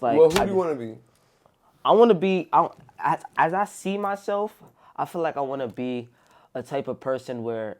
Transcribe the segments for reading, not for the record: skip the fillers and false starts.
Like, well, who do you want to be? I want to be, as I see myself, I feel like I want to be a type of person where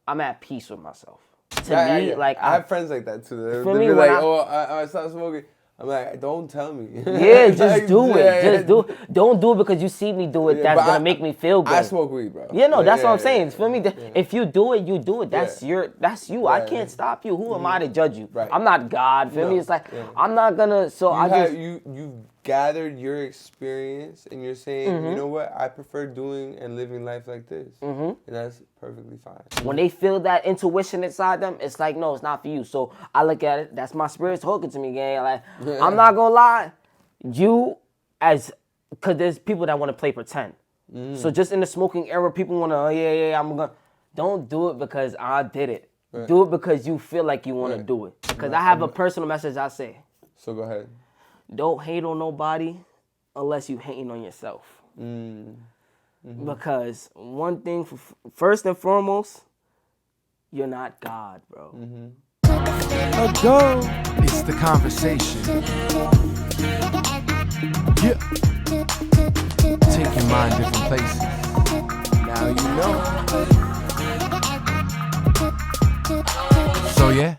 I'm at peace with myself. Like I have friends like that too. For They'll me, be when like, "Oh, I stopped smoking." I'm like, "Don't tell me." yeah, just do it. Yeah, Just do it. Don't do it because you see me do it. yeah, That's but gonna make me feel good. I smoke weed, bro. Yeah, no, Like, that's what I'm saying. For me, yeah. if you do it, you do it. That's Yeah. that's you. I Right. can't stop you. Who am I to judge you? Right. I'm not God. For No. me, it's like Yeah. I'm not gonna. So You've gathered your experience, and you're saying, you know what? I prefer doing and living life like this, and that's perfectly fine. when they feel that intuition inside them, it's like, no, it's not for you. So I look at it. That's my spirit talking to me, gang. Like I'm not gonna lie, because there's people that want to play pretend. So just in the smoking era, people want to, I'm gonna. Don't do it because I did it. Right. Do it because you feel like you want to do it. Because I have a personal message I say. So go ahead. Don't hate on nobody unless you hating on yourself. Because one thing, first and foremost, you're not God, bro. It's the conversation. Yeah. Take your mind different places. Now you know.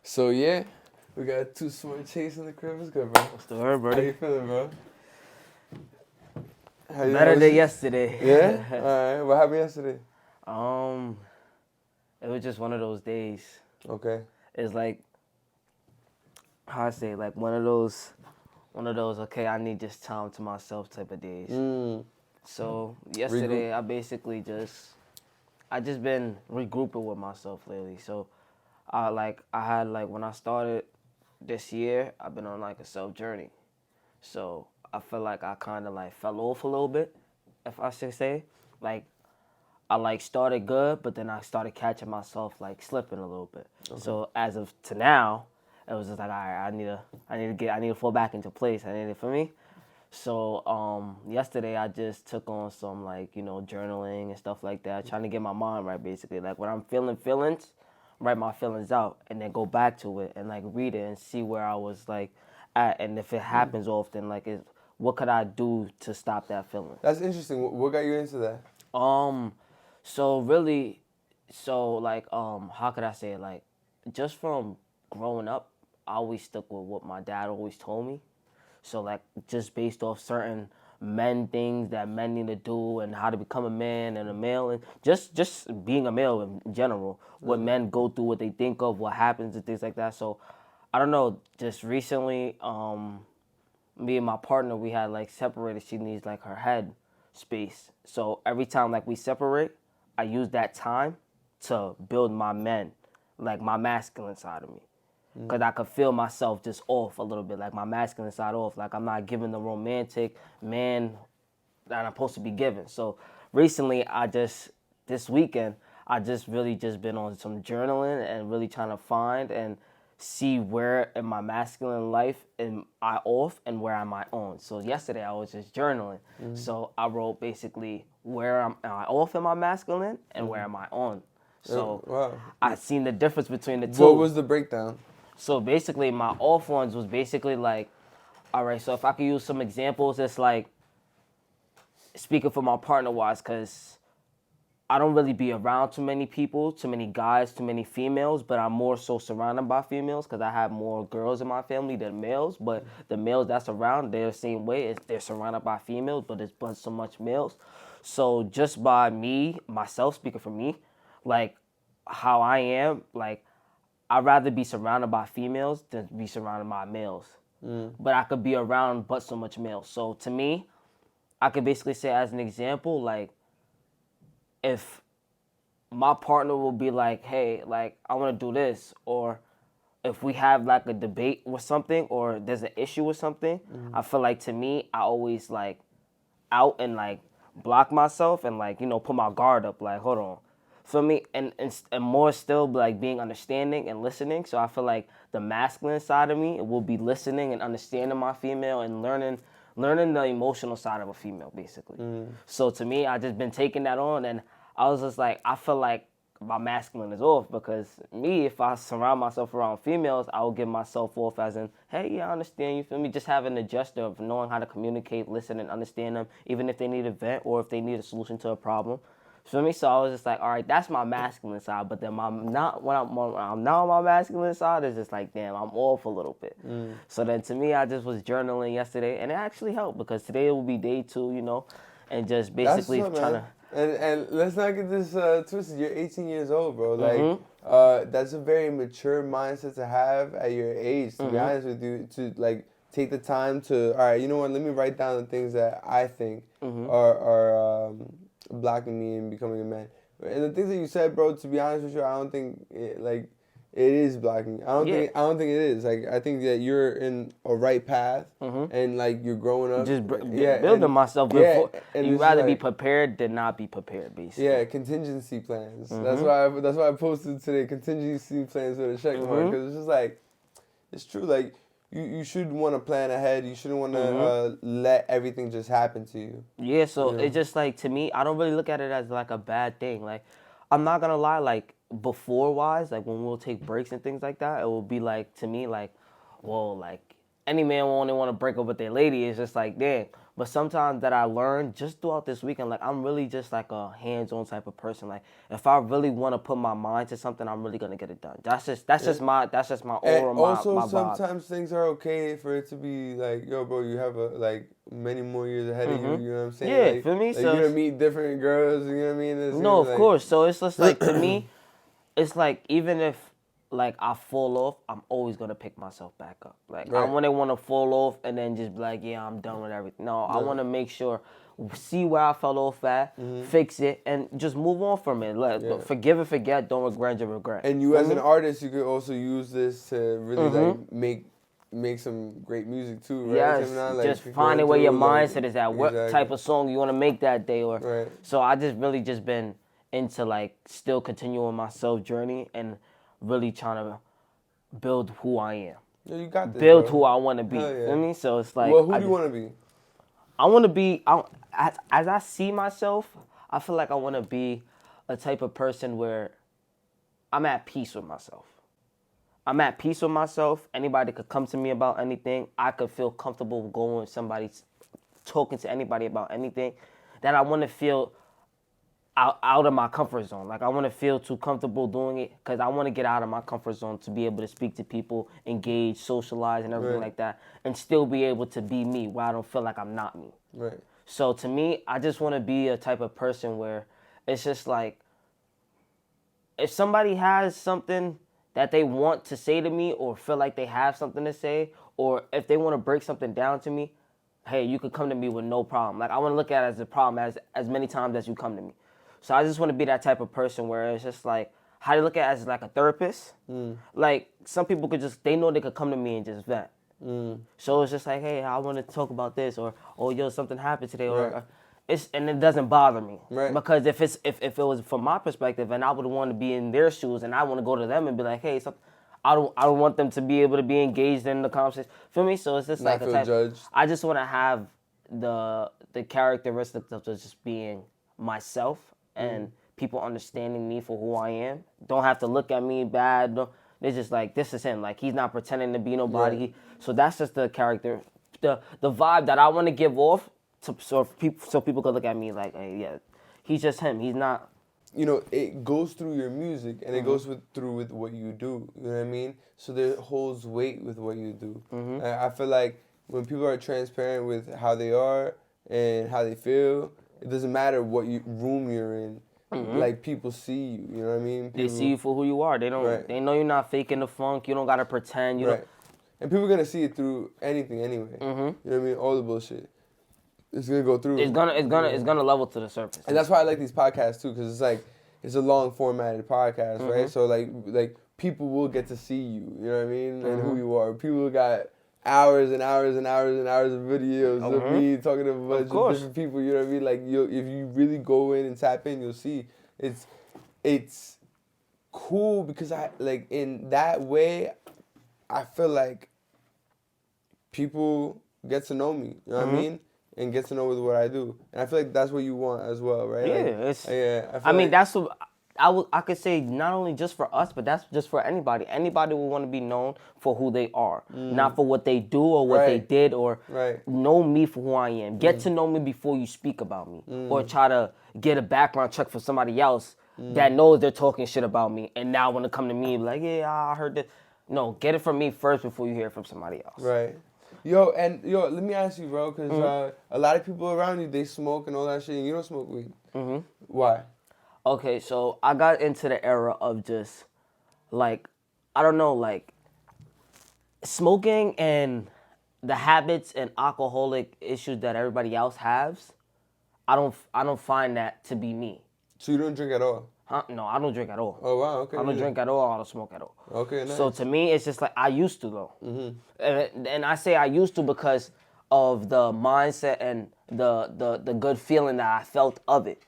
So yeah, we got 2SMARTCHASE in the crib. It's good, bro. What's the word, How buddy? you feeling, bro? Better than yesterday. Yeah? All right. What happened yesterday? It was just one of those days. Okay. It's like, how I say, like one of those, okay, I need just time to myself type of days. So yesterday, I basically I just been regrouping with myself lately. So when I started this year, I've been on like a self journey. So I feel like I kind of like fell off a little bit, if I should say. Like I like started good, but then I started catching myself like slipping a little bit. Okay. So as of to now, it was just like, all right, I need to fall back into place. I need it for me. So yesterday I just took on some like, journaling and stuff like that, trying to get my mind right basically. Like when I'm feeling feelings, write my feelings out and then go back to it and like read it and see where I was like at, and if it happens often, like what could I do to stop that feeling? That's interesting. What got you into that? How could I say it? Like just from growing up, I always stuck with what my dad always told me. So like just based off certain things that men need to do and how to become a man and a male and just being a male in general, what men go through, what they think of, what happens and things like that. So I don't know, just recently, me and my partner, we had like separated. She needs like her head space. So every time like we separate, I use that time to build my men, like my masculine side of me. Because I could feel myself just off a little bit, like my masculine side off. Like I'm not giving the romantic man that I'm supposed to be giving. So recently, this weekend, I just really just been on some journaling and really trying to find and see where in my masculine life am I off and where am I on. So yesterday, I was just journaling. So I wrote basically where am I off in my masculine and where am I on. So I seen the difference between the two. What was the breakdown? So basically, my off ones was basically like, all right, so if I could use some examples, it's like, speaking for my partner-wise, because I don't really be around too many people, too many guys, too many females, but I'm more so surrounded by females because I have more girls in my family than males, but the males that's around, they're the same way. They're surrounded by females, but it's but so much males. So just by myself, speaking for me, like how I am, like, I'd rather be surrounded by females than be surrounded by males. But I could be around but so much males. So to me, I could basically say as an example, like, if my partner will be like, hey, like, I want to do this, or if we have like a debate with something or there's an issue with something, I feel like to me, I always like out and like block myself and like, put my guard up, like, hold on. For me, and more still like being understanding and listening. So I feel like the masculine side of me will be listening and understanding my female and learning the emotional side of a female, basically. So to me, I just been taking that on, and I was just like, I feel like my masculine is off, because me, if I surround myself around females, I will give myself off as in, hey, yeah, I understand, you feel me? Just having a gesture of knowing how to communicate, listen, and understand them, even if they need a vent or if they need a solution to a problem. Feel me? So I was just like, all right, that's my masculine side. But then when I'm not on my masculine side, it's just like, damn, I'm off a little bit. So then to me, I just was journaling yesterday, and it actually helped, because today will be day 2, and just basically That's what's up, trying man. to. And let's not get this twisted. You're 18 years old, bro. Mm-hmm. Like, that's a very mature mindset to have at your age. To be Mm-hmm. honest with you, to like take the time to, all right, you know what? Let me write down the things that I think Mm-hmm. are blocking me in becoming a man. And the things that you said, bro. To be honest with you, I don't think it is blocking me. Yeah. I don't think it is. Like, I think that you're in a right path, Mm-hmm. and like you're growing up. Just yeah, building and- myself yeah, before. and You'd it's rather be like- prepared than not be prepared, basically. Yeah, contingency plans. That's Mm-hmm. why I posted today contingency plans with a check mark, Mm-hmm. because it's just like, it's true. Like, you should want to plan ahead. You shouldn't want to let everything just happen to you. Yeah, so Yeah. it's just like, to me, I don't really look at it as like a bad thing. Like, I'm not gonna lie, like, before wise, like when we'll take breaks and things like that, it will be like, to me, like, well, like, any man will only want to break up with their lady. It's just like, damn. But sometimes that I learned just throughout this weekend, like, I'm really just like a hands-on type of person. Like, if I really want to put my mind to something, I'm really gonna get it done. That's just my And aura, also, my vibe. sometimes things are okay for it to be like, yo, bro, you have like many more years ahead of you. You know what I'm saying? Yeah, like, feel me? Like, So you're gonna it's- meet different girls. You know what I mean? It's No, of like, course. So it's just like, to me, it's like, even if like I fall off, I'm always gonna pick myself back up. Like, I Right. wouldn't want to fall off and then just be like, yeah, I'm done with everything. No, I want to make sure, see where I fell off at, fix it, and just move on from it. Like, forgive and forget. Don't regret your regret. And you, Feel as me? an artist, you could also use this to really like make some great music too, right? Yes, Gemini? Like, just going finding where your through, like, mindset is at. What exactly. type of song you want to make that day, or Right. so I just really just been into like still continuing my self journey and really trying to build who I am, Yeah, you got this, build bro. who I want to be. Hell yeah. Feel me? So it's like, Well, who I do you want to be? I want to be, as I see myself, I feel like I want to be a type of person where I'm at peace with myself. I'm at peace with myself. Anybody could come to me about anything. I could feel comfortable going with somebody, talking to anybody about anything. That I want to feel out of my comfort zone. Like, I want to feel too comfortable doing it, because I want to get out of my comfort zone to be able to speak to people, engage, socialize, and everything Right. like that, and still be able to be me, where I don't feel like I'm not me. Right. So to me, I just want to be a type of person where it's just like, if somebody has something that they want to say to me, or feel like they have something to say, or if they want to break something down to me, hey, you could come to me with no problem. Like, I want to look at it as a problem as many times as you come to me. So I just want to be that type of person where it's just like, how do you look at it as like a therapist? Like, some people could just, they know they could come to me and just vent. So it's just like, hey, I want to talk about this, or, oh, yo, something happened today, or Right. and it doesn't bother me. Right. Because if it was from my perspective, and I would want to be in their shoes, and I want to go to them and be like, hey, I don't want them to be able to be engaged in the conversation. Feel me? So it's just Not like a feel type. judged. I just want to have the characteristics of just being myself, and people understanding me for who I am. Don't have to look at me bad. They're just like, this is him. Like, he's not pretending to be nobody. Right. So that's just the character, the vibe that I want to give off, so people could look at me like, hey, yeah, he's just him. He's not. You know, it goes through your music, and it goes through with what you do. You know what I mean? So there holds weight with what you do. I feel like when people are transparent with how they are and how they feel, it doesn't matter what room you're in. Like, people see you. You know what I mean? They see you for who you are. They don't. Right. They know you're not faking the funk. You don't gotta pretend. You Right. And people are gonna see it through anything anyway. You know what I mean? All the bullshit. It's gonna go through. don't. It's gonna level to the surface. And that's why I like these podcasts too, because it's like, it's a long formatted podcast, right? So like people will get to see you, you know what I mean, and who you are. People got hours and hours and hours and hours of videos of me talking to a bunch of different people, you know what I mean? Like, if you really go in and tap in, you'll see it's cool, because I, like, in that way, I feel like people get to know me, you know what I mean? And get to know what I do. And I feel like that's what you want as well, right? Yeah, like, it's. yeah. I mean, like, that's what. I could say not only just for us, but that's just for anybody. Anybody will want to be known for who they are, not for what they do or what they did, or know me for who I am. Get to know me before you speak about me, or try to get a background check for somebody else that knows they're talking shit about me, and now want to come to me and be like, yeah, I heard that. No, get it from me first before you hear it from somebody else. Right. Yo, let me ask you, bro, because a lot of people around you, they smoke and all that shit, and you don't smoke weed. Mm-hmm. Why? Okay, so I got into the era of just, like, I don't know, like, smoking and the habits and alcoholic issues that everybody else has. I don't find that to be me. So you don't drink at all? Huh? No, I don't drink at all. Oh, wow, okay. I don't drink at all. I don't smoke at all. Okay, nice. So to me, it's just like I used to, though. Mm-hmm. And I say I used to because of the mindset and the good feeling that I felt of it.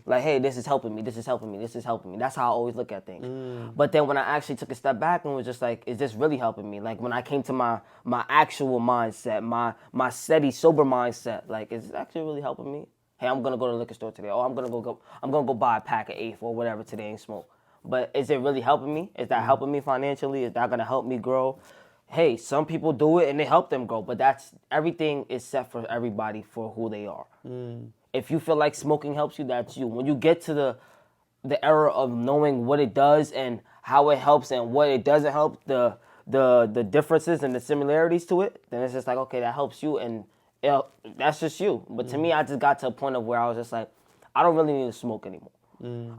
Like, hey, this is helping me. This is helping me. This is helping me. That's how I always look at things. But then when I actually took a step back and was just like, is this really helping me? Like, when I came to my actual mindset, my steady, sober mindset, like, is this actually really helping me? Hey, I'm gonna go to the liquor store today. Oh, I'm gonna go buy a pack of eighth or whatever today and smoke. But is it really helping me? Is that helping me financially? Is that gonna help me grow? Hey, some people do it and they help them grow, but everything is set for everybody for who they are. If you feel like smoking helps you, that's you. When you get to the era of knowing what it does and how it helps and what it doesn't help, the differences and the similarities to it, then it's just like, okay, that helps you and that's just you. But to me, I just got to a point of where I was just like, I don't really need to smoke anymore.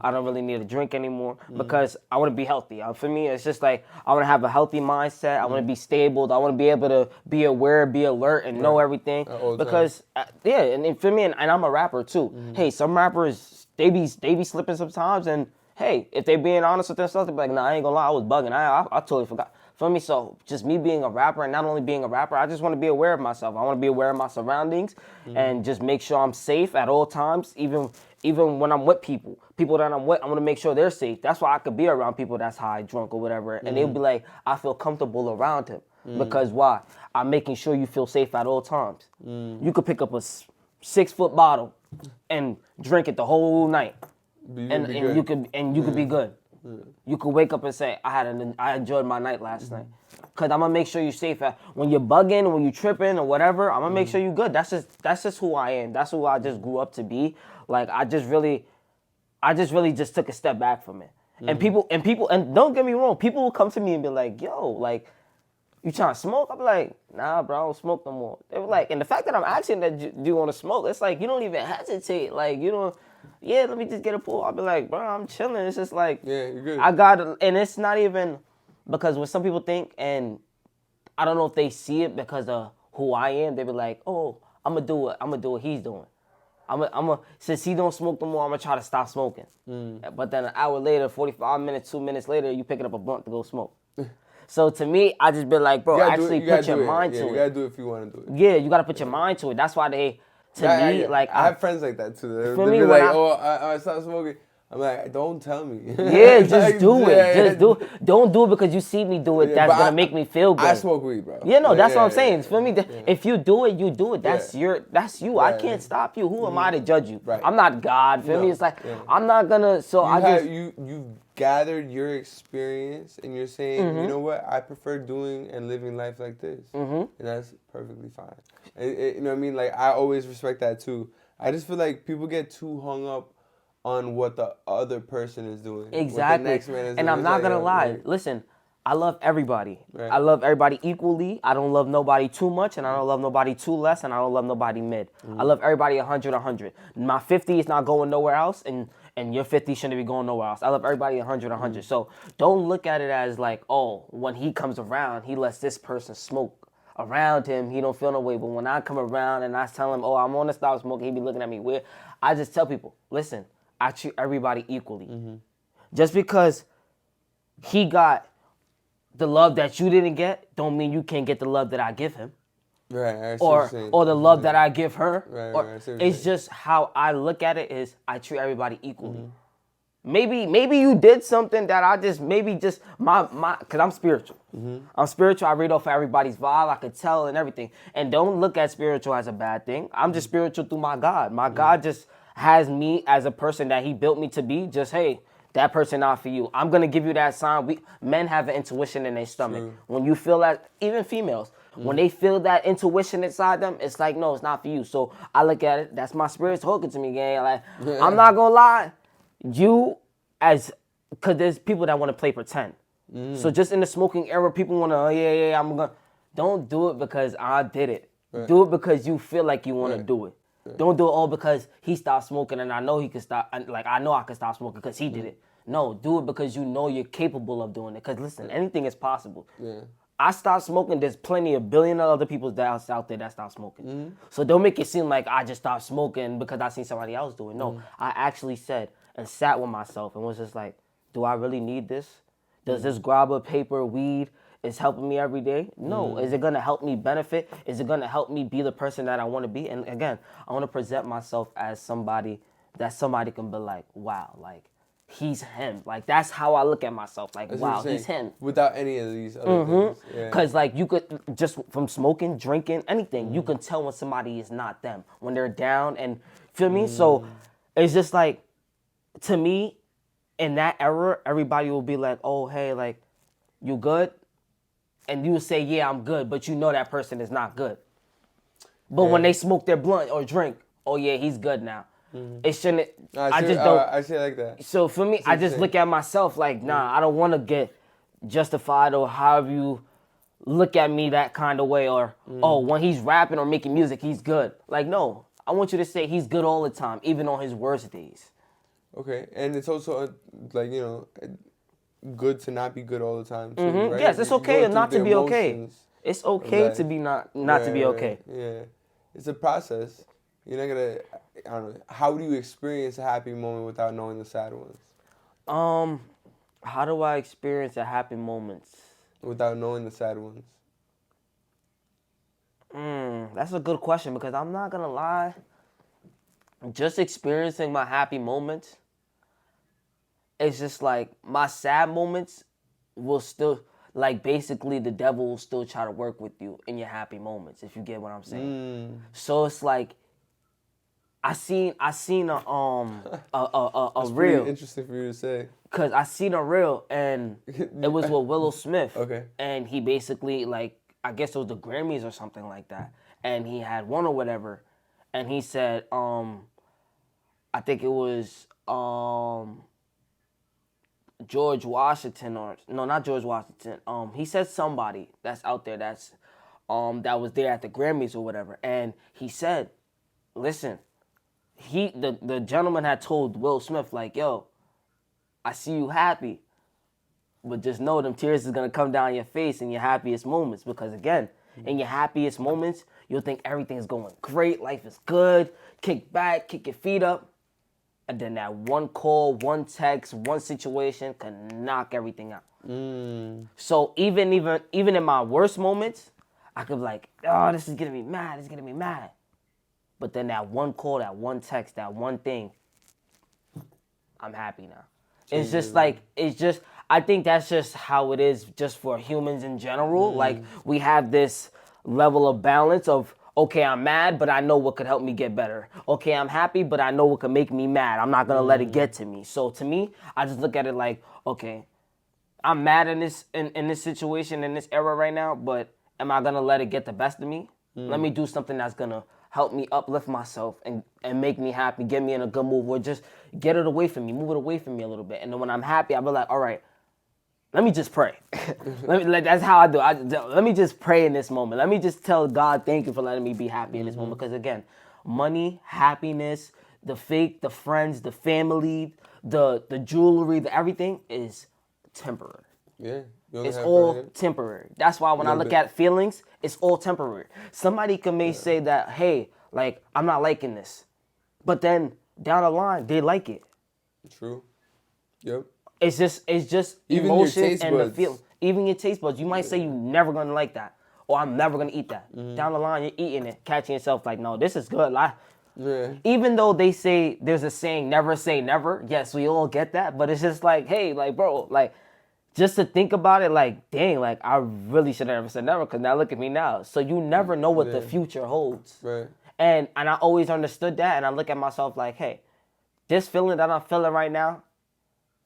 I don't really need to drink anymore because I want to be healthy. For me, it's just like I want to have a healthy mindset. I want to be stable. I want to be able to be aware, be alert, and know everything. Because and for me, and I'm a rapper too. Hey, some rappers they be slipping sometimes, and hey, if they being honest with themselves, they be like, nah, I ain't gonna lie, I was bugging. I totally forgot. For me, so just me being a rapper, and not only being a rapper, I just want to be aware of myself. I want to be aware of my surroundings and just make sure I'm safe at all times, even when I'm with people that I'm with. I want to make sure they're safe. That's why I could be around people that's high, drunk, or whatever, and they'll be like, I feel comfortable around him. Because why? I'm making sure you feel safe at all times. You could pick up a 6-foot bottle and drink it the whole night, and you could be good. You could wake up and say, I enjoyed my night last night. Because I'm going to make sure you're safe. When you're bugging, when you're tripping or whatever, I'm going to make sure you're good. That's just who I am. That's who I just grew up to be. Like, I just really just took a step back from it. And people, and don't get me wrong, people will come to me and be like, yo, like, you trying to smoke? I'm like, nah, bro, I don't smoke no more. They were like, and the fact that I'm asking that do you want to smoke, it's like, you don't even hesitate. Like, you don't. Yeah, let me just get a pull. I'll be like, bro, I'm chilling. It's just like, yeah, you're good. And it's not even, because what some people think, and I don't know if they see it because of who I am, they be like, oh, I'm going to do what he's doing. Since he don't smoke no more, I'm going to try to stop smoking. But then an hour later, 45 minutes, 2 minutes later, you picking up a blunt to go smoke. So to me, I just been like, bro, actually put your mind to it. You got to do it if you want to do it. Yeah, you got to put your mind to it. That's why I have friends like that too. They'll be like, I stopped smoking. I'm like, don't tell me. Yeah, just do it. Just do it. Don't do it because you see me do it. That's going to make me feel good. I smoke weed, bro. Yeah, no, that's what I'm saying. Feel me? If you do it, you do it. That's you. I can't stop you. Who am I to judge you? Right. I'm not God. Feel me? It's like, I'm not going to, you've gathered your experience and you're saying, you know what? I prefer doing and living life like this. And that's perfectly fine. You know what I mean? Like, I always respect that too. I just feel like people get too hung up on what the other person is doing. Exactly. What the next man is and doing. I'm not going to lie. Listen, I love everybody. Right. I love everybody equally. I don't love nobody too much, and I don't love nobody too less, and I don't love nobody mid. I love everybody 100. My 50 is not going nowhere else, and your 50 shouldn't be going nowhere else. I love everybody 100. So don't look at it as like, oh, when he comes around, he lets this person smoke around him. He don't feel no way. But when I come around and I tell him, oh, I'm on to stop smoking, he be looking at me weird. I just tell people, listen, I treat everybody equally. Just because he got the love that you didn't get, don't mean you can't get the love that I give him. Right. Or the love that I give her. Right. It's just how I look at it is I treat everybody equally. Maybe you did something that I just my because I'm spiritual. I'm spiritual. I read off of everybody's vibe. I could tell and everything. And don't look at spiritual as a bad thing. I'm just spiritual through my God. My God just has me as a person that he built me to be. Just, hey, that person not for you. I'm gonna give you that sign. Men have an intuition in their stomach. True. When you feel that, even females, when they feel that intuition inside them, it's like, no, it's not for you. So I look at it, that's my spirit talking to me, gang. Like, I'm not gonna lie, because there's people that want to play pretend. So just in the smoking era, people want to, I'm gonna. Don't do it because I did it. Right. Do it because you feel like you want to Right. do it. Don't do it all because he stopped smoking and I know he could stop. Like, I know I could stop smoking because he did it. No, do it because you know you're capable of doing it. Because listen, anything is possible. Yeah. I stopped smoking. There's plenty of billion other people that's out there that stopped smoking. So don't make it seem like I just stopped smoking because I seen somebody else do it. No, I actually said and sat with myself and was just like, do I really need this? Does this grabber, paper, weed is helping me every day? No. Is it going to help me benefit? Is it going to help me be the person that I want to be? And again, I want to present myself as somebody that somebody can be like, wow, like, he's him. Like, that's how I look at myself. Like, That's what wow, I'm saying. he's him. Without any of these other things. Yeah. Because, like, you could, just from smoking, drinking, anything, you can tell when somebody is not them. When they're down and, feel me? So, it's just like, to me, in that era, everybody will be like, oh, hey, like, you good? And you will say, yeah, I'm good, but you know that person is not good. But when they smoke their blunt or drink, oh, yeah, he's good now. It shouldn't, I just don't. I say it like that. So for me, I just insane. look at myself like, nah, I don't want to get justified or however you look at me that kind of way. Or, oh, when he's rapping or making music, he's good. Like, no, I want you to say he's good all the time, even on his worst days. Okay, and it's also like, you know, good to not be good all the time too, right? Yes, it's okay Going not through to the be okay. emotions. It's okay Right. to be not to be okay. Right. Yeah, it's a process. You're not gonna. I don't know. How do you experience a happy moment without knowing the sad ones? How do I experience a happy moments? Without knowing the sad ones. That's a good question because I'm not gonna lie. Just experiencing my happy moments, it's just like my sad moments will still, like, basically the devil will still try to work with you in your happy moments, if you get what I'm saying. So it's like I seen a That's reel. pretty interesting for you to say. Cause I seen a reel and it was with Willow Smith. Okay. And he basically, like, I guess it was the Grammys or something like that. And he had won or whatever. And he said, I think it was George Washington or no, not George Washington. He said somebody that's out there that's that was there at the Grammys or whatever. And he said, listen, the gentleman had told Will Smith, like, yo, I see you happy, but just know them tears is gonna come down your face in your happiest moments. Because again, in your happiest moments, you'll think everything's going great, life is good, kick back, kick your feet up, and then that one call, one text, one situation can knock everything out. So even in my worst moments, I could be like, oh, this is getting me mad. But then that one call, that one text, that one thing, I'm happy now. It's just like, I think that's just how it is just for humans in general. Like, we have this level of balance of, okay, I'm mad, but I know what could help me get better. Okay, I'm happy, but I know what could make me mad. I'm not going to let it get to me. So to me, I just look at it like, okay, I'm mad in this situation, in this era right now, but am I going to let it get the best of me? Let me do something that's going to help me uplift myself and make me happy, get me in a good mood, or just get it away from me, move it away from me a little bit. And then when I'm happy, I'll be like, all right, let me just pray. That's how I do it. Let me just pray in this moment. Let me just tell God, thank you for letting me be happy in this moment. Because again, money, happiness, the fake, the friends, the family, the jewelry, the everything is temporary. Yeah. You only It's have all for him. temporary. That's why when I look at feelings, it's all temporary. Somebody may say that, hey, like, I'm not liking this. But then down the line, they like it. True. Yep. It's just Even your emotion taste and the buds. feel. Even your taste buds. You might say you're never gonna like that, or I'm never gonna eat that. Down the line, you're eating it, catching yourself like, no, this is good. Yeah. Even though they say there's a saying, never say never. Yes, we all get that, but it's just like, hey, like, bro, like, just to think about it, like, dang, like, I really should have never said never, because now look at me now. So you never know what the future holds. Right. And I always understood that, and I look at myself like, hey, this feeling that I'm feeling right now,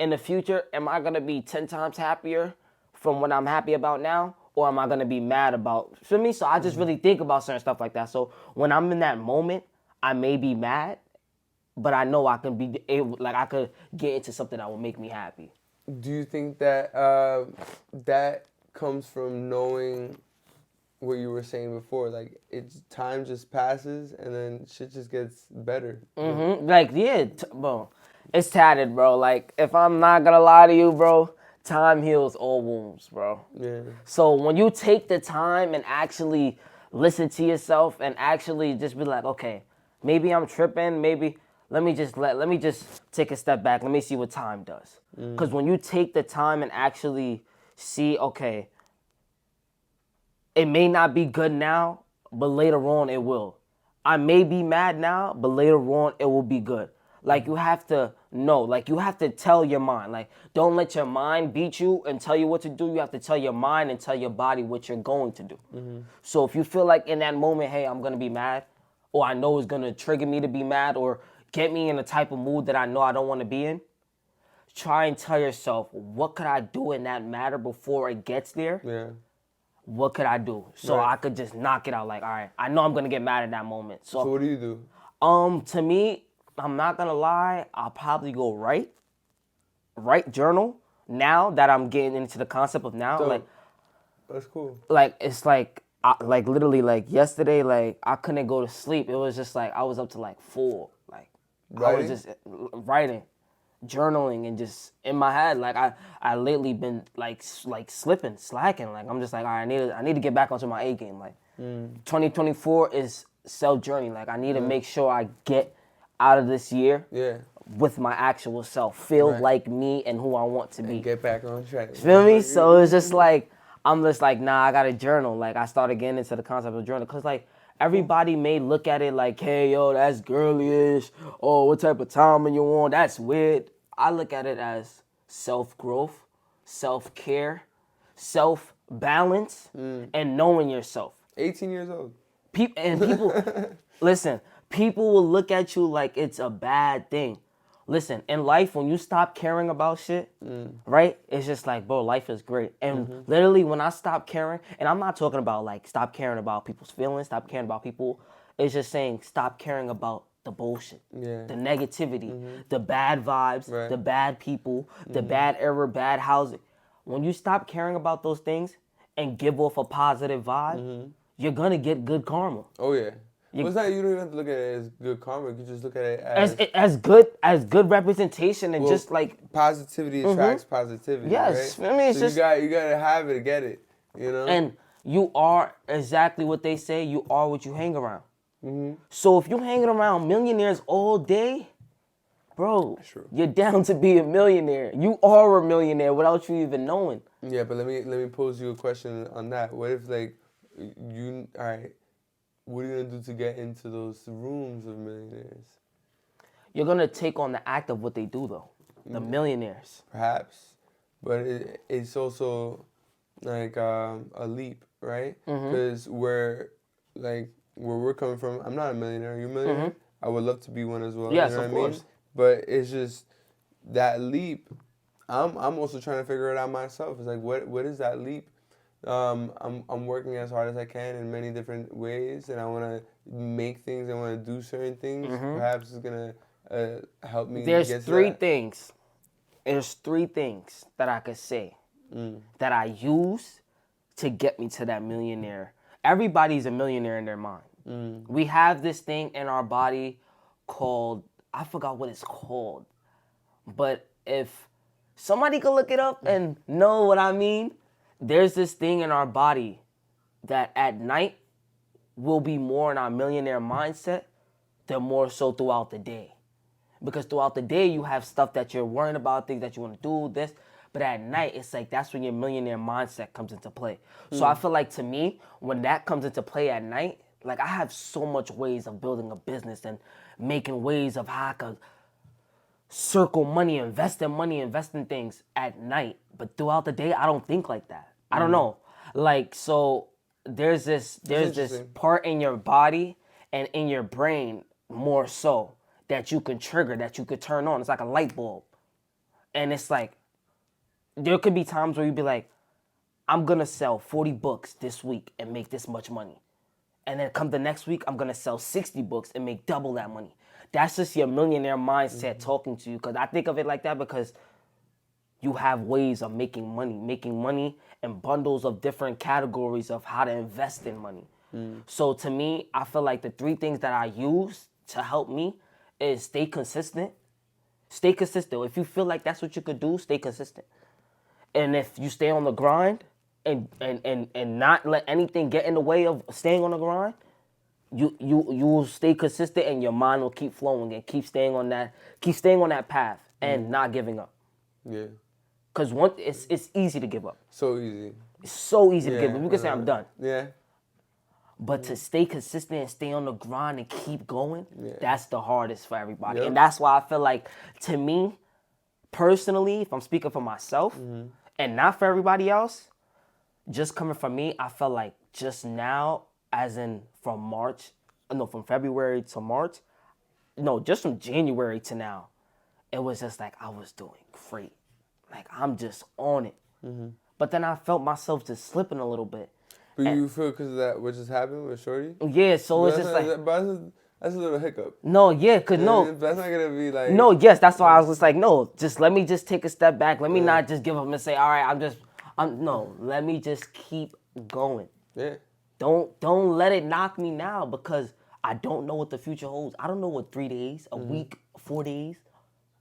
in the future, am I going to be 10 times happier from what I'm happy about now? Or am I going to be mad about, feel me? So I just really think about certain stuff like that. So when I'm in that moment, I may be mad, but I know I can be able, like I could get into something that will make me happy. Do you think that that comes from knowing what you were saying before? Like, it's time just passes and then shit just gets better. Like, yeah, bro, it's tatted, bro. Like, if I'm not going to lie to you, bro, time heals all wounds, bro. Yeah. So when you take the time and actually listen to yourself and actually just be like, okay, maybe I'm tripping, maybe let me just take a step back. Let me see what time does. Because when you take the time and actually see, okay, it may not be good now, but later on it will. I may be mad now, but later on it will be good. Like, you have to know, like, you have to tell your mind. Like, don't let your mind beat you and tell you what to do. You have to tell your mind and tell your body what you're going to do. So if you feel like in that moment, hey, I'm going to be mad, or I know it's going to trigger me to be mad, or get me in a type of mood that I know I don't want to be in, try and tell yourself, what could I do in that matter before it gets there? Yeah. What could I do? So Right. I could just knock it out. Like, all right, I know I'm going to get mad at that moment. So what do you do? To me, I'm not gonna lie, I'll probably go write journal. Now that I'm getting into the concept of now, Dope. That's cool. like it's like literally like yesterday, like I couldn't go to sleep. It was just like I was up to like 4, like I was Writing? just writing, journaling, and just in my head, like I lately been like slipping, slacking. Like I'm just like, all right, I need to get back onto my A game. Like 2024 is self journey. Like I need to make sure I get out of this year with my actual self, feel Right. like me and who I want to be. And get back on track. Feel me? So it's just like, I'm just like, nah, I got to journal. Like, I started getting into the concept of journal. Because, like, everybody may look at it like, hey, yo, that's girly-ish. Oh, what type of time are you on? That's weird. I look at it as self-growth, self-care, self-balance, and knowing yourself. 18 years old. People, listen, people will look at you like it's a bad thing. Listen, in life, when you stop caring about shit, right, it's just like, bro, life is great. And literally, when I stop caring, and I'm not talking about, like, stop caring about people's feelings, stop caring about people. It's just saying stop caring about the bullshit, the negativity, the bad vibes, the bad people, the bad era, bad housing. When you stop caring about those things and give off a positive vibe, you're going to get good karma. Oh, yeah. Well, it's not, you don't even have to look at it as good karma. You can just look at it As good representation and just like positivity attracts positivity. Yes, right? I mean, it's so just you gotta have it to get it. You know. and you are exactly what they say. You are what you hang around. So if you're hanging around millionaires all day, bro, you're down to be a millionaire. You are a millionaire without you even knowing. Yeah, but let me pose you a question on that. What if like you all right? What are you gonna do to get into those rooms of millionaires? You're gonna take on the act of what they do, though. The millionaires. Perhaps, but it's also like a leap, right? Because where we're coming from, I'm not a millionaire. You're a millionaire. I would love to be one as well. Yes, you know of what I mean? course. But it's just that leap. I'm also trying to figure it out myself. It's like what is that leap? I'm working as hard as I can in many different ways, and I want to make things. I want to do certain things. Perhaps it's gonna help me. There's get to three that. things. There's 3 things that I could say that I use to get me to that millionaire. Everybody's a millionaire in their mind. We have this thing in our body called, I forgot what it's called, but if somebody could look it up and know what I mean, there's this thing in our body that at night will be more in our millionaire mindset than more so throughout the day. Because throughout the day, you have stuff that you're worrying about, things that you want to do, this. But at night, it's like that's when your millionaire mindset comes into play. So I feel like, to me, when that comes into play at night, like I have so much ways of building a business and making ways of how I could circle money, invest in things at night. But throughout the day, I don't think like that. I don't know. Like, so there's this part in your body and in your brain more so that you can trigger, that you could turn on. It's like a light bulb. And it's like, there could be times where you'd be like, I'm going to sell 40 books this week and make this much money. And then come the next week, I'm going to sell 60 books and make double that money. That's just your millionaire mindset talking to you. Because I think of it like that because you have ways of making money in bundles of different categories of how to invest in money. So to me, I feel like the 3 things that I use to help me is stay consistent. Stay consistent. If you feel like that's what you could do, stay consistent. And if you stay on the grind and not let anything get in the way of staying on the grind, you will stay consistent and your mind will keep flowing and keep staying on that path and not giving up. Yeah. Cause it's easy to give up. So easy. It's so easy to give up. You can say I'm done. Yeah. But to stay consistent and stay on the grind and keep going, that's the hardest for everybody. Yep. And that's why I feel like, to me, personally, if I'm speaking for myself and not for everybody else, just coming from me, I felt like just now, as in from February to March, just from January to now, it was just like I was doing great. Like, I'm just on it. But then I felt myself just slipping a little bit. But you feel because of that what just happened with Shorty? Yeah, so it's just like... That's a little hiccup. No, yeah, because no... That's not going to be like... No, yes, that's why I was just like, no, let me just take a step back. Let me not just give up and say, all right, no, let me just keep going. Yeah. Don't let it knock me now because I don't know what the future holds. I don't know what 3 days, a week, 4 days,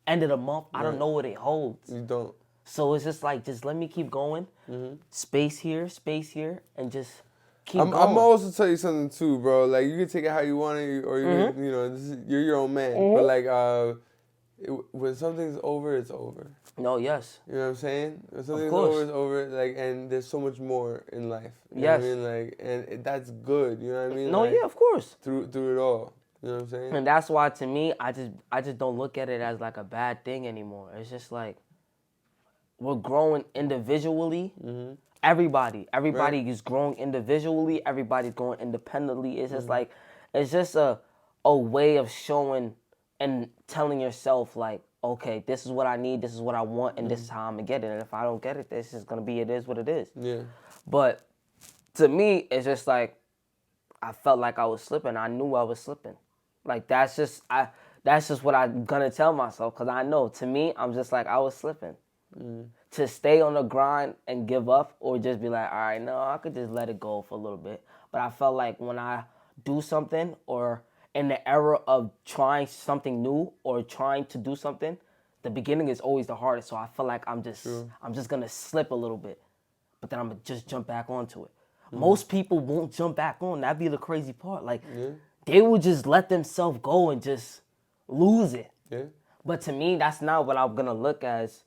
end of the month, I don't know what it holds. You don't. So it's just like, just let me keep going. Space here, and just keep going. I'm also tell you something too, bro. Like, you can take it how you want it, or you're your own man. But like, when something's over, it's over. No, yes. You know what I'm saying? When something's over, it's over. Like, and there's so much more in life. You know what I mean? Like, and that's good. You know what I mean? No, like, yeah, of course. Through it all. You know what I'm saying? And that's why, to me, I just don't look at it as like a bad thing anymore. It's just like, we're growing individually. Everybody is growing individually. Everybody's growing independently. It's just like, it's just a way of showing and telling yourself like, okay, this is what I need, this is what I want, and this is how I'm gonna get it. And if I don't get it, this is gonna be, it is what it is. Yeah. But to me, it's just like, I felt like I was slipping. I knew I was slipping. Like, that's just what I'm gonna tell myself, because I know, to me, I'm just like, I was slipping. To stay on the grind and give up, or just be like, all right, no, I could just let it go for a little bit. But I felt like when I do something, or in the era of trying something new or trying to do something, the beginning is always the hardest. So I feel like I'm just gonna slip a little bit, but then I'm gonna just jump back onto it. Most people won't jump back on. That'd be the crazy part. Like, they will just let themselves go and just lose it. Yeah. But to me, that's not what I'm gonna look as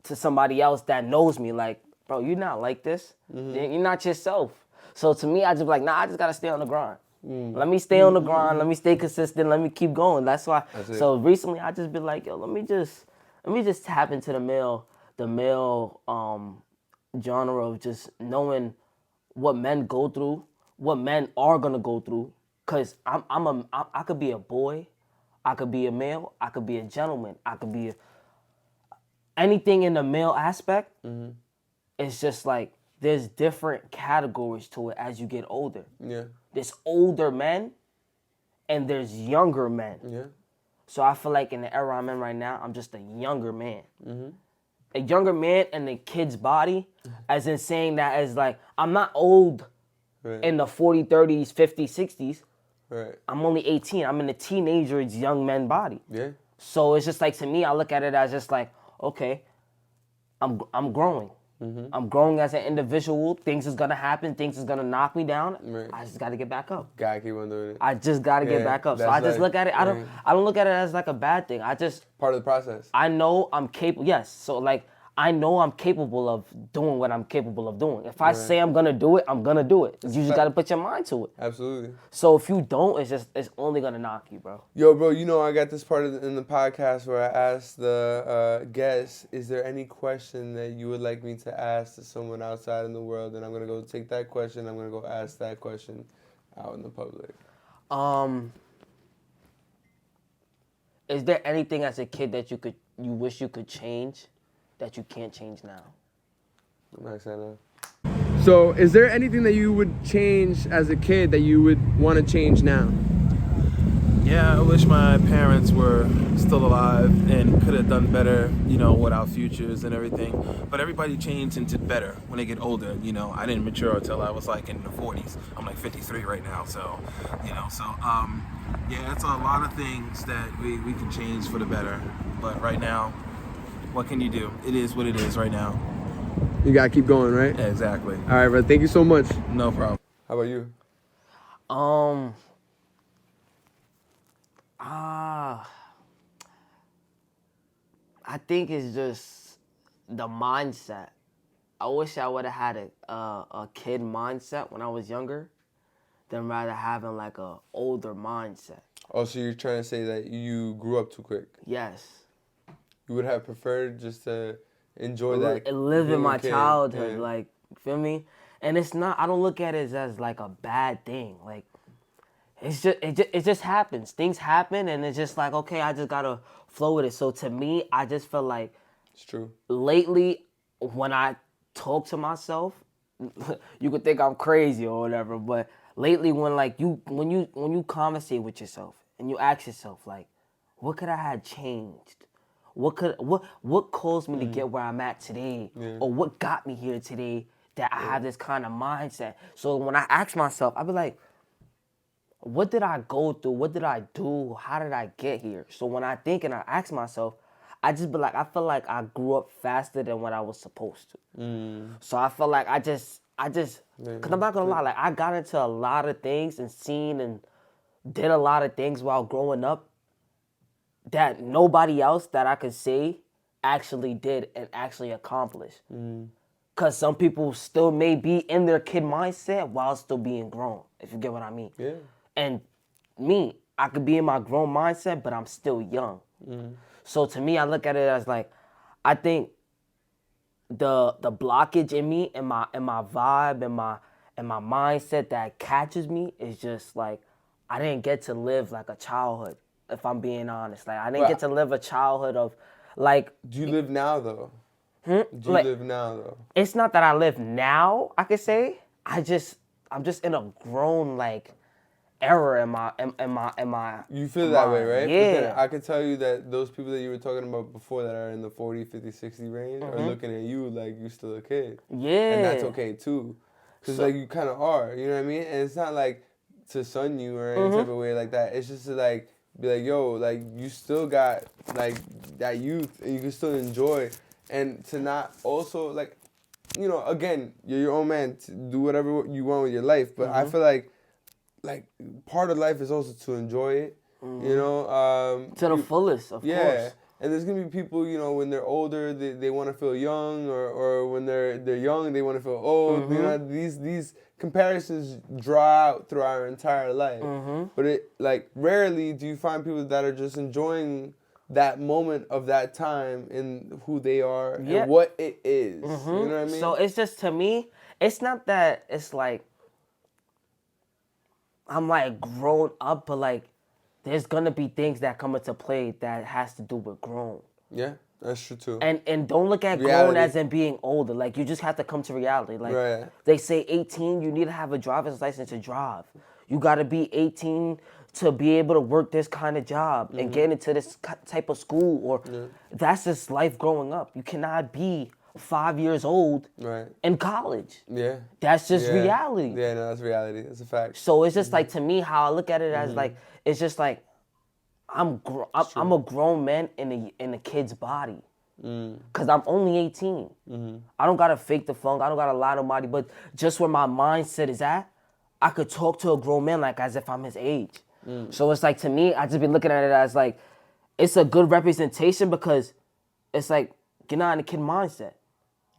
to somebody else that knows me. Like, bro, you're not like this. You're not yourself. So to me, I just be like, nah, I just gotta stay on the grind. Let me stay on the grind. Let me stay consistent. Let me keep going. That's why. So recently, I just been like, yo, let me just tap into the male genre of just knowing what men go through, what men are gonna go through. Cause I could be a boy, I could be a male, I could be a gentleman, I could be anything in the male aspect. It's just like, there's different categories to it as you get older. Yeah. There's older men and there's younger men. Yeah. So I feel like in the era I'm in right now, I'm just a younger man. A younger man in a kid's body, as in saying that as like, I'm not old in the 40s, 30s, 50s, 60s. Right. I'm only 18. I'm in a teenager's young man body. Yeah. So it's just like, to me, I look at it as just like, okay, I'm growing. I'm growing as an individual. Things is gonna happen. Things is gonna knock me down. Right. I just gotta get back up. Gotta keep on doing it. I just gotta get back up. So I just look at it. I don't look at it as like a bad thing. I just, part of the process. I know I'm capable. Yes. So like, I know I'm capable of doing what I'm capable of doing. If I say I'm gonna do it, I'm gonna do it. You just gotta put your mind to it. Absolutely. So if you don't, it's only gonna knock you, bro. Yo, bro, you know I got this part in the podcast where I asked the guests, is there any question that you would like me to ask to someone outside in the world? And I'm gonna go take that question. I'm gonna go ask that question out in the public. Is there anything as a kid that you could you wish you could change that you can't change now? I'm not saying that. So, is there anything that you would change as a kid that you would want to change now? Yeah, I wish my parents were still alive and could have done better, with our futures and everything. But everybody changed into better when they get older. I didn't mature until I was like in the 40s. I'm like 53 right now, yeah, it's a lot of things that we can change for the better. But right now, what can you do? It is what it is right now. You gotta keep going, right? Yeah, exactly. All right, bro. Thank you so much. No problem. How about you? I think it's just the mindset. I wish I would have had a kid mindset when I was younger than rather having like a older mindset. Oh, so you're trying to say that you grew up too quick? Yes. You would have preferred just to enjoy that. Live in being a my kid, childhood, yeah. like, feel me? And it's not, I don't look at it as like a bad thing. Like, it just happens. Things happen and it's just like, okay, I just gotta flow with it. So to me, I just feel like It's true. lately when I talk to myself, you could think I'm crazy or whatever, but lately when you conversate with yourself and you ask yourself like, what could I have changed? What caused me to get where I'm at today? Yeah. Or what got me here today that I have this kind of mindset? So when I ask myself, I be like, what did I go through? What did I do? How did I get here? So when I think and I ask myself, I just be like, I feel like I grew up faster than what I was supposed to. So I feel like I just, cause I'm not gonna lie, like I got into a lot of things and seen and did a lot of things while growing up that nobody else that I could say actually did and actually accomplished. Cause some people still may be in their kid mindset while still being grown, if you get what I mean. Yeah. And me, I could be in my grown mindset, but I'm still young. So to me, I look at it as like, I think the blockage in me and my vibe and my mindset that catches me is just like, I didn't get to live like a childhood, if I'm being honest. Like I didn't get to live a childhood of like. Do you live now though? Do you live now though? It's not that I live now, I could say. I'm just in a grown like era in my You feel that way, right? Yeah. But then I can tell you that those people that you were talking about before that are in the 40, 50, 60 range are looking at you like you're still a kid. Yeah. And that's okay too. Because like you kind of are, you know what I mean? And it's not like to sun you or any type of way like that. It's just to like be like, yo, like you still got like that youth and you can still enjoy. And to not also like, again, you're your own man to do whatever you want with your life. But I feel like part of life is also to enjoy it, to the fullest, of course. And there's gonna be people, when they're older, they want to feel young, or when they're young, they want to feel old. These comparisons draw out through our entire life. But it rarely do you find people that are just enjoying that moment of that time and who they are and what it is. You know what I mean? So it's just, to me, it's not that it's like I'm like grown up, but like there's gonna be things that come into play that has to do with grown. Yeah, that's true too. And don't look at grown as in being older. Like you just have to come to reality. Like they say 18, you need to have a driver's license to drive. You gotta be 18 to be able to work this kind of job and get into this type of school, or that's just life growing up. You cannot be 5 years old in college. Yeah. That's just reality. Yeah, no, that's reality. That's a fact. So it's just like, to me, how I look at it as like, it's just like, I'm a grown man in a kid's body. Cause I'm only 18. I don't gotta fake the funk. I don't gotta lie to nobody. But just where my mindset is at, I could talk to a grown man like as if I'm his age. So it's like, to me, I just be looking at it as like, it's a good representation because it's like, you're not in a kid mindset.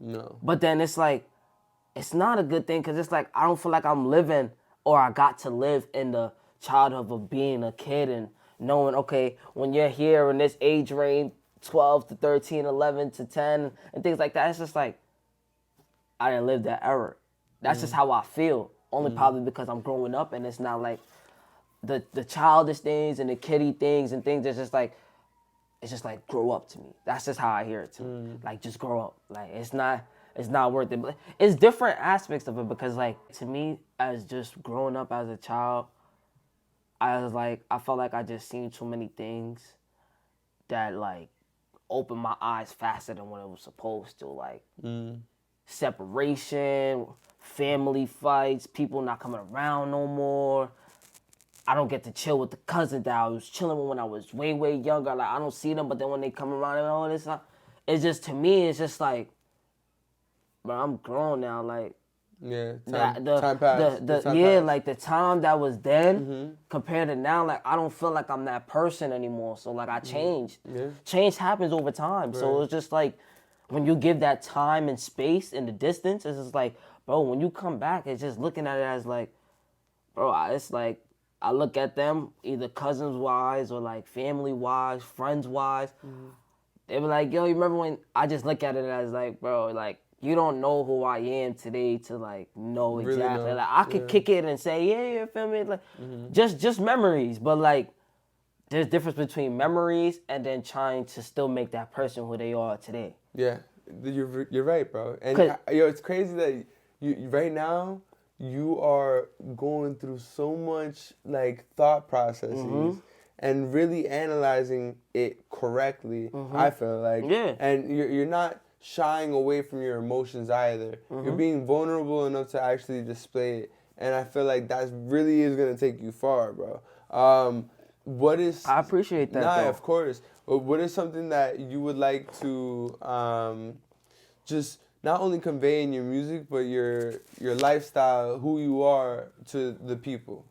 No. But then it's like, it's not a good thing because it's like, I don't feel like I'm living, or I got to live in the childhood of being a kid and knowing, okay, when you're here in this age range, 12 to 13, 11 to 10, and things like that, it's just like, I didn't live that era. That's just how I feel. Only probably because I'm growing up and it's not like the childish things and the kiddie things and things that's just like, it's just like grow up to me. That's just how I hear it to me. Like just grow up. Like it's not worth it. But it's different aspects of it because like to me as just growing up as a child, I felt like I just seen too many things that like opened my eyes faster than what it was supposed to. Like separation, family fights, people not coming around no more. I don't get to chill with the cousins that I was chilling with when I was way, way younger. Like, I don't see them, but then when they come around and all this stuff, it's just, to me, it's just like, bro, I'm grown now. Like, Yeah, time passed. passed. Like the time that was then compared to now, like, I don't feel like I'm that person anymore. So, like, I changed. Yeah. Change happens over time. So, it's just like, when you give that time and space and the distance, it's just like, bro, when you come back, it's just looking at it as like, bro, it's like, I look at them either cousins-wise or like family-wise, friends-wise. They be like, yo, you remember when I just look at it as like, bro, like, you don't know who I am today to like know Really exactly. know. Like I could kick it and say, yeah, feel me? Like just memories. But like there's difference between memories and then trying to still make that person who they are today. Yeah, you're right, bro. And it's crazy that you right now you are going through so much like thought processes and really analyzing it correctly. I feel like, and you're not shying away from your emotions either. You're being vulnerable enough to actually display it, and I feel like that really is gonna take you far, bro. What is? I appreciate that. Nah, though. of course. But what is something that you would like to just not only convey in your music, but your lifestyle, who you are to the people?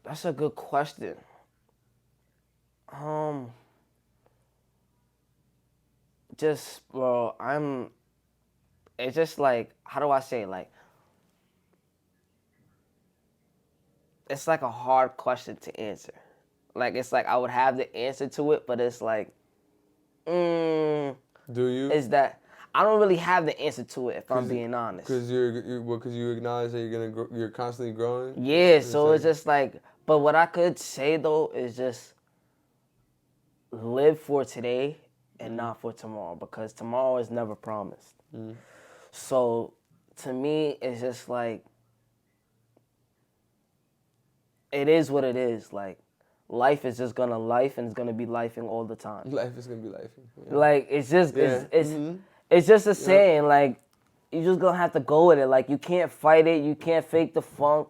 That's a good question. Just, bro, it's just like, how do I say it? Like, it's like a hard question to answer. Like, it's like I would have the answer to it, but it's like, Do you? Is that I don't really have the answer to it if I'm being honest. Because you acknowledge that you're constantly growing. Yeah, so it's just like, but what I could say though is just live for today and not for tomorrow, because tomorrow is never promised. So to me, it's just like, it is what it is. Like, life is just gonna life, and it's gonna be lifing all the time. Life is gonna be life. Yeah. Like, it's just it's just a saying. Like, you just gonna have to go with it. Like, you can't fight it. You can't fake the funk.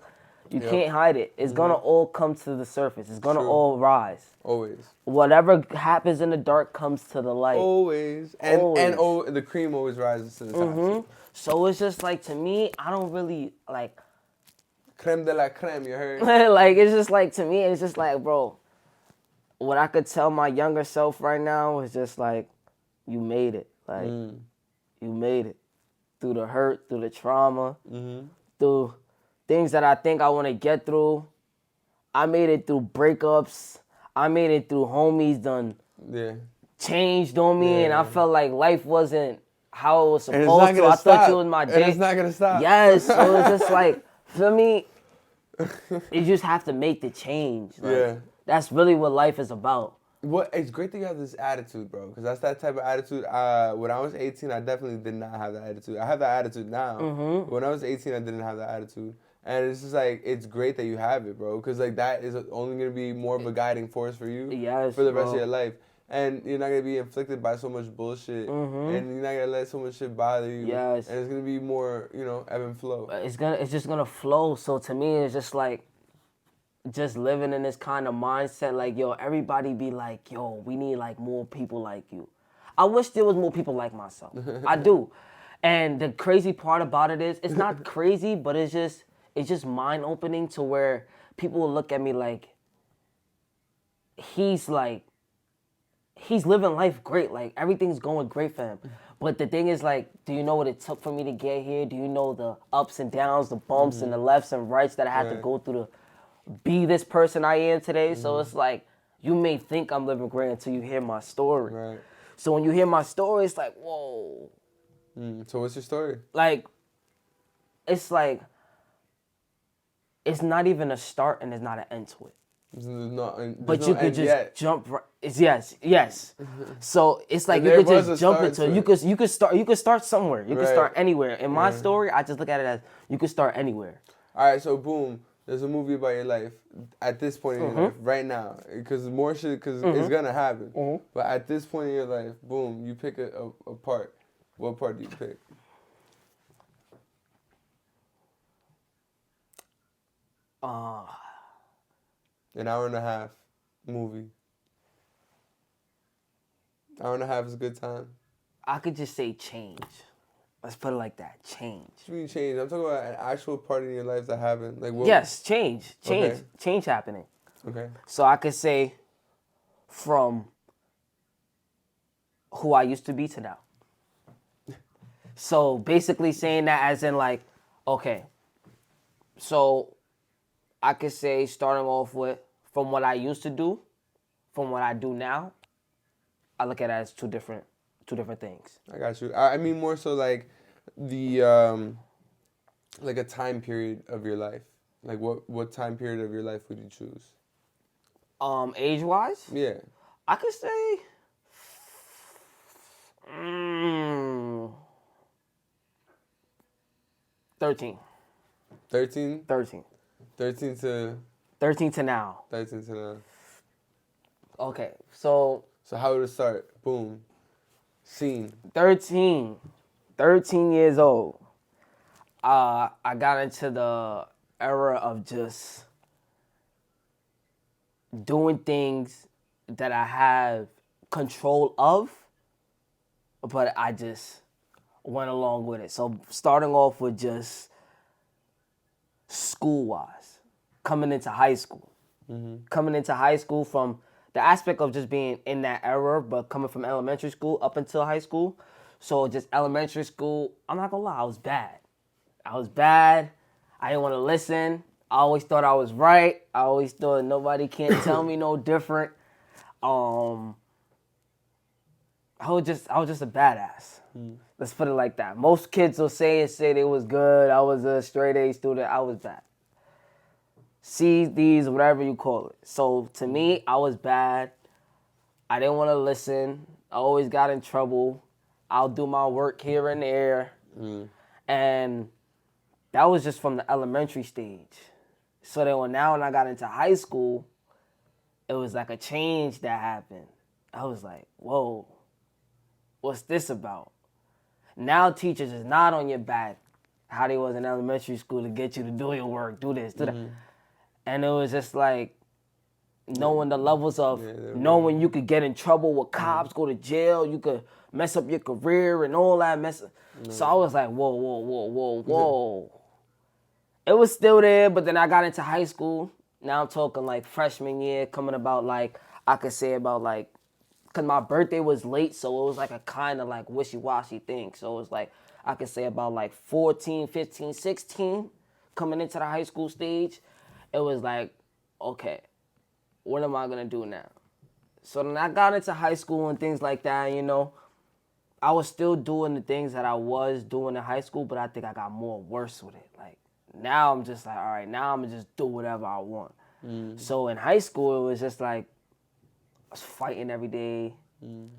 You can't hide it. It's gonna all come to the surface. It's gonna all rise. Always. Whatever happens in the dark comes to the light. Always. And the cream always rises to the top. So it's just like, to me, I don't really like. Creme de la creme, you heard? Like, it's just like, to me, it's just like, bro, what I could tell my younger self right now is just like, you made it. Like, you made it. Through the hurt, through the trauma, through things that I think I want to get through. I made it through breakups. I made it through homies done changed on me, and I felt like life wasn't how it was supposed to. I thought it was my day. And it's not going to stop. Yes, so it's just like, for me, you just have to make the change. Like, that's really what life is about. It's great that you have this attitude, bro, because that's that type of attitude. When I was 18, I definitely did not have that attitude. I have that attitude now. But when I was 18, I didn't have that attitude. And it's just like, it's great that you have it, bro, because like that is only going to be more of a guiding force for you for the rest of your life. And you're not going to be inflicted by so much bullshit. And you're not going to let so much shit bother you. Yes. And it's going to be more, ebb and flow. It's just going to flow. So to me, it's just like, just living in this kind of mindset, like, yo, everybody be like, yo, we need like more people like you. I wish there was more people like myself. I do. And the crazy part about it is, it's not crazy, but it's just mind-opening to where people will look at me like, he's living life great. Like, everything's going great for him. But the thing is, like, do you know what it took for me to get here? Do you know the ups and downs, the bumps and the lefts and rights that I had to go through to be this person I am today? So it's like, you may think I'm living great until you hear my story. Right. So when you hear my story, it's like, whoa. So what's your story? Like, it's not even a start and there's not an end to it. But you could just jump right. Yes. So it's like And you could there was just a jump start into to it. it. You could start somewhere. You could Right. start anywhere. In my story, I just look at it as you could start anywhere. All right, so boom, there's a movie about your life at this point in your life, right now, because more shit, because it's gonna happen. But at this point in your life, boom, you pick a part. What part do you pick? An hour and a half movie. Hour and a half is a good time. I could just say change. Let's put it like that. Change. What do you mean change? I'm talking about an actual part in your life that happened. Like what? Yes, change. Okay. Change happening. Okay. So I could say from who I used to be to now. So basically saying that as in like, okay, so I could say starting off with from what I used to do, from what I do now, I look at it as two different things. I got you. I mean more so like the like a time period of your life. Like what time period of your life would you choose? Age wise, Yeah. I could say 13. 13? 13. 13 to 13 to now. 13 to now. Okay, so So how would it start? Boom. Scene. 13 years old. I got into the era of just doing things that I have control of, but I just went along with it. So starting off with just school-wise, coming into high school. Coming into high school from the aspect of just being in that era, but coming from elementary school up until high school. So just elementary school, I'm not gonna lie, I was bad. I didn't want to listen. I always thought I was right. I always thought nobody can't tell me no different. I was just a badass. Let's put it like that. Most kids will say they was good. I was a straight A student. I was bad. C's, D's, whatever you call it. So to me, I was bad. I didn't want to listen. I always got in trouble. I'll do my work here and there. And that was just from the elementary stage. So then when I got into high school, it was like a change that happened. I was like, whoa, what's this about? Now teachers is not on your back how they was in elementary school to get you to do your work, do this, do that. And it was just like knowing the levels of knowing you could get in trouble with cops, go to jail, you could mess up your career and all that mess. So I was like, whoa. It was still there, but then I got into high school. Now I'm talking like freshman year, coming about like, I could say about like, because my birthday was late, so it was like a kind of like wishy-washy thing. So it was like, I could say about like 14, 15, 16, coming into the high school stage. It was like, okay, what am I going to do now? So then I got into high school and things like that, you know. I was still doing the things that I was doing in high school, but I think I got more worse with it. Like, now I'm just like, all right, now I'm going to just do whatever I want. So in high school, it was just like, I was fighting every day,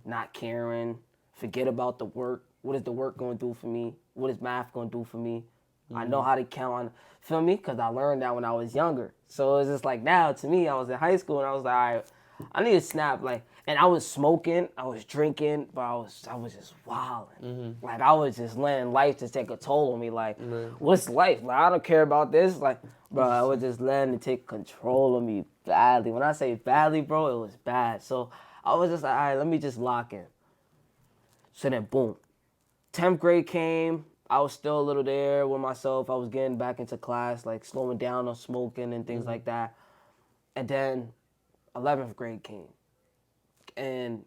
not caring, forget about the work. What is the work going to do for me? What is math going to do for me? I know how to count, feel me? Because I learned that when I was younger. So it's just like now, to me, I was in high school and I was like, all right, I need to snap. Like, and I was smoking, I was drinking, but I was just wilding. Like, I was just letting life just take a toll on me. Like, what's life? Like, I don't care about this. Like, bro, I was just letting it take control of me badly. When I say badly, bro, it was bad. So I was just like, all right, let me just lock in. So then, boom. 10th grade came. I was still a little there with myself. I was getting back into class, like slowing down on smoking and things like that. And then 11th grade came. And,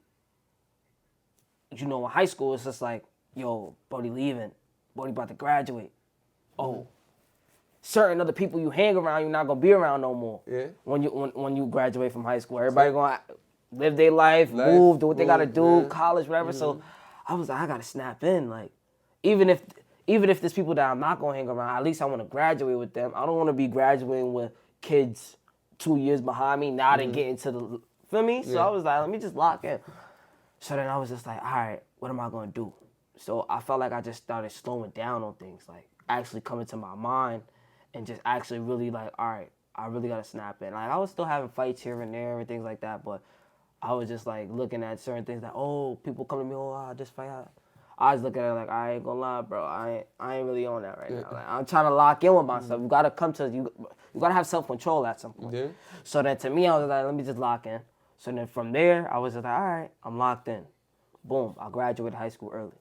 you know, in high school, it's just like, yo, Brody leaving. Brody about to graduate. Oh, certain other people you hang around, you're not going to be around no more. Yeah. When you graduate from high school. Everybody going to live their life, move, do what they got to do, college, whatever. So I was like, I got to snap in. Like, even if there's people that I'm not going to hang around, at least I want to graduate with them. I don't want to be graduating with kids 2 years behind me. Now I didn't get into the, feel me? So I was like, let me just lock in. So then I was just like, all right, what am I going to do? So I felt like I just started slowing down on things, like actually coming to my mind and just actually really like, all right, I really got to snap in. Like I was still having fights here and there and things like that, but I was just like looking at certain things like, oh, people come to me, oh, I just fight out. I was looking at it like, I ain't gonna lie, bro. I ain't really on that right now. Like, I'm trying to lock in with myself. You gotta come to you gotta have self-control at some point. Yeah. So then to me, I was like, let me just lock in. So then from there, I was just like, all right, I'm locked in. Boom, I graduated high school early.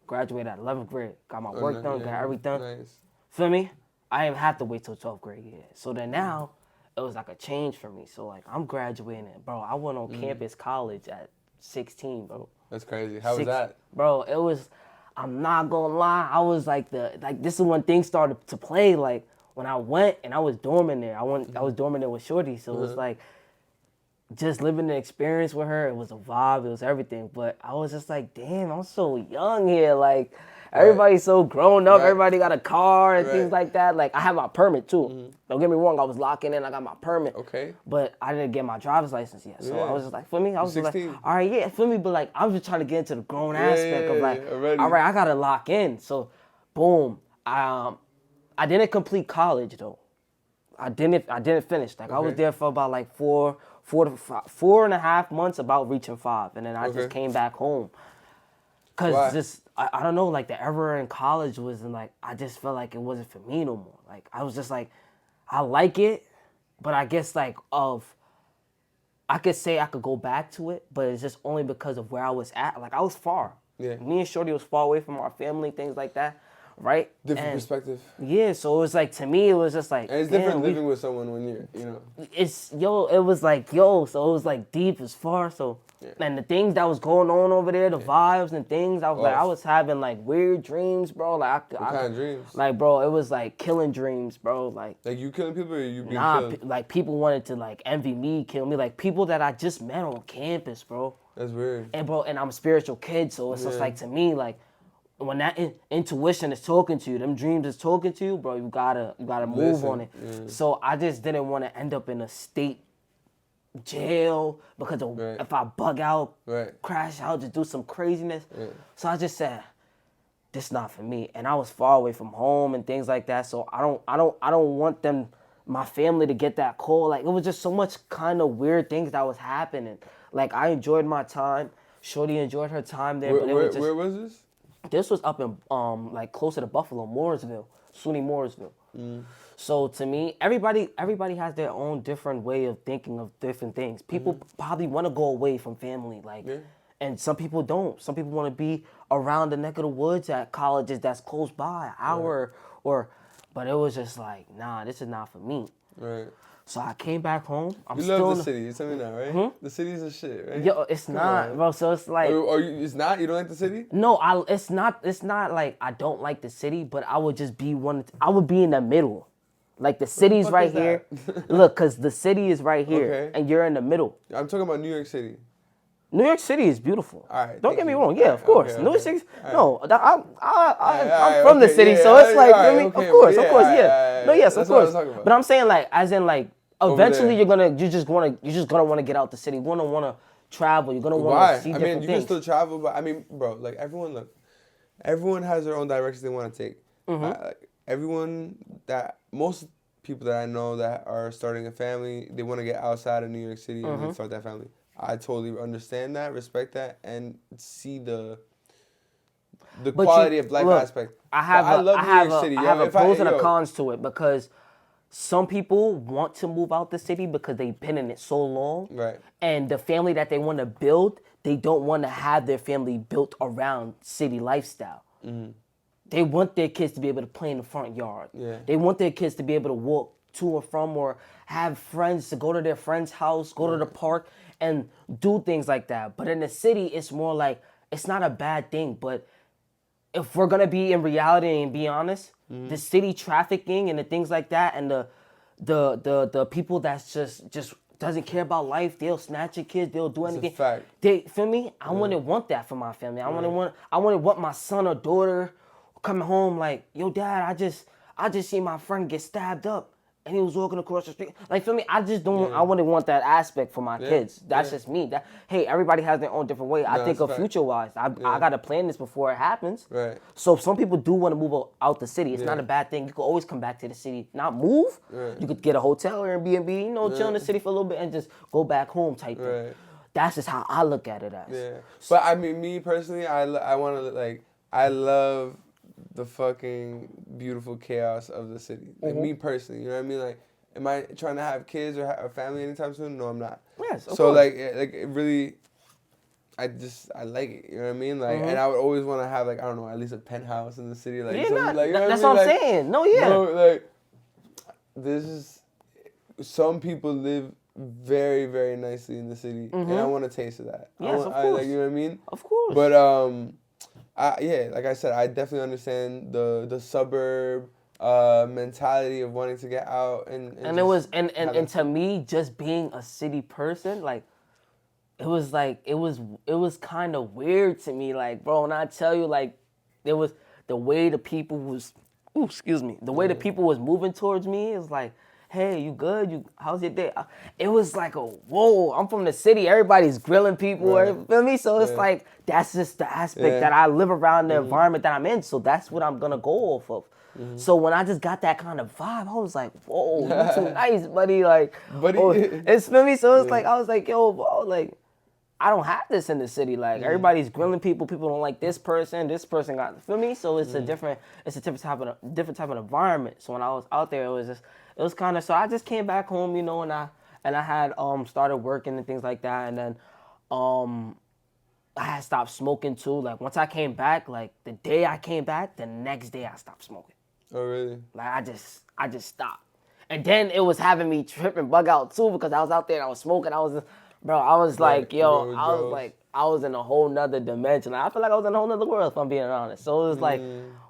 Graduated at 11th grade. Got my work done, got everything. Nice. Feel me? I didn't have to wait till 12th grade yet. So then now, it was like a change for me. So like, I'm graduating. Bro, I went on campus college at 16, bro. That's crazy. How was that? Bro, it was, I'm not gonna lie, I was like this is when things started to play. Like when I went and I was dorming there. I was dorming there with Shorty, so it was like just living the experience with her. It was a vibe, it was everything. But I was just like, damn, I'm so young here. Like everybody's so grown up, everybody got a car and things like that. Like I have my permit too. Don't get me wrong, I was locking in, I got my permit. Okay. But I didn't get my driver's license yet. So I was just like, for me, I was just like, all right, yeah, for me, but like I was just trying to get into the grown aspect of like, all right, I gotta lock in. So boom. I didn't complete college though. I didn't finish. Like I was there for about like 4.5 months, about reaching 5, and then I just came back home. Cause just I don't know, like the era in college wasn't like, I just felt like it wasn't for me no more. Like I was just like, I like it, but I guess like I could say I could go back to it, but it's just only because of where I was at. Like I was far. Yeah. Me and Shorty was far away from our family, things like that. Right? Different perspective. Yeah, so it was like, to me, it was just like, and it's different living with someone when you're, you know. It was like, so it was like deep as far, so. Yeah. And the things that was going on over there, the vibes and things, I was like, I was having like weird dreams, bro. Like what kind of dreams? Like, bro, it was like killing dreams, bro. Like you killing people or you being killed? Like people wanted to like envy me, kill me. Like people that I just met on campus, bro. That's weird. And bro, and I'm a spiritual kid, so it's just like, to me, like, when that intuition is talking to you, them dreams is talking to you, bro, you gotta move on it. Yeah. So I just didn't want to end up in a state jail because of if I bug out, crash out, just do some craziness. Yeah. So I just said, this not for me. And I was far away from home and things like that. So I don't want my family to get that call. Like it was just so much kind of weird things that was happening. Like I enjoyed my time. Shorty enjoyed her time there. Where was this? This was up in like closer to Buffalo, Mooresville, SUNY Mooresville. So to me, everybody has their own different way of thinking of different things. People probably want to go away from family, like, and some people don't. Some people want to be around the neck of the woods at colleges that's close by, an hour but it was just like, nah, this is not for me. Right. So I came back home. You love the city. You tell me that, right? The city's a shit, right? Yo, it's not, bro. So it's like, it's not. You don't like the city? No, it's not. It's not like I don't like the city, but I would just be I would be in the middle. Like the city's right here. Look, cause the city is right here, and you're in the middle. I'm talking about New York City. New York City is beautiful. All right. Don't get me wrong. Yeah, of course. New York City. No, I'm from the city, so it's like, of course, yeah. No, yes, of course. But I'm saying like, as in like, eventually you're just gonna want to get out the city. You're gonna want to travel. You're gonna want to see different things. You can still travel, but I mean, bro, like everyone has their own direction they want to take. Most people that I know that are starting a family, they want to get outside of New York City and start that family. I totally understand that, respect that, and see the quality of life aspect. I love New York City. I have a pros and a cons to it, because some people want to move out the city because they've been in it so long. Right. And the family that they want to build, they don't want to have their family built around city lifestyle. They want their kids to be able to play in the front yard. Yeah. They want their kids to be able to walk to or from, or have friends to go to their friend's house, go to the park, and do things like that. But in the city, it's more like, it's not a bad thing. But if we're going to be in reality and be honest, the city trafficking and the things like that, and the people that's just doesn't care about life, they'll snatch your kids, they'll do anything. That's a fact. Feel me? I wouldn't want that for my family. I wouldn't want my son or daughter coming home like, yo, dad, I just seen my friend get stabbed up. and he was walking across the street. Like, feel me? I just don't. I wouldn't want that aspect for my kids. That's just me. That hey, everybody has their own different way. I think of future wise. I gotta plan this before it happens. Right. So some people do want to move out the city. It's not a bad thing. You could always come back to the city. Not move. Right. You could get a hotel or Airbnb. You know, chill in the city for a little bit and just go back home type thing. Right. That's just how I look at it as. Yeah. But I mean, me personally, I want to like, I love the fucking beautiful chaos of the city. Like me personally, you know what I mean? Like, am I trying to have kids or have a family anytime soon? No, I'm not. Yes, of so course. like it really, I like it. You know what I mean? Like, and I would always want to have like, I don't know, at least a penthouse in the city. Like, Yeah, something, like, you know that's what what I'm Like, saying. No, yeah. no, like, this is, some people live very, very nicely in the city, and I want a taste of that. Yes, of of course. Like, you know what I mean? Of course. But yeah, like I said, I definitely understand the suburb mentality of wanting to get out and it was and to me, just being a city person, like it was kind of weird to me, like, bro. And I tell you, like, there was the way the people was, the way the people was moving towards me is like, hey, you good? How's your day? It was like whoa, I'm from the city. Everybody's grilling people. Right. Feel me? So it's like, that's just the aspect that I live around, the environment that I'm in. So that's what I'm going to go off of. So when I just got that kind of vibe, I was like, whoa, you too nice, buddy. Like, it's, feel me? So it's like, I was like, yo, bro, like, I don't have this in the city. Like, everybody's grilling people. People don't like this person. This person got, feel me? So it's a different type of environment. So when I was out there, it was kind of, so I just came back home, you know, and I had started working and things like that. And then I had stopped smoking too. Like, once I came back, like, the day I came back, the next day I stopped smoking. Oh, really? Like, I just stopped. And then it was having me tripping bug out too, because I was out there and I was smoking. I was like, yo, I was in a whole nother dimension. Like, I feel like I was in a whole nother world, if I'm being honest. So it was like,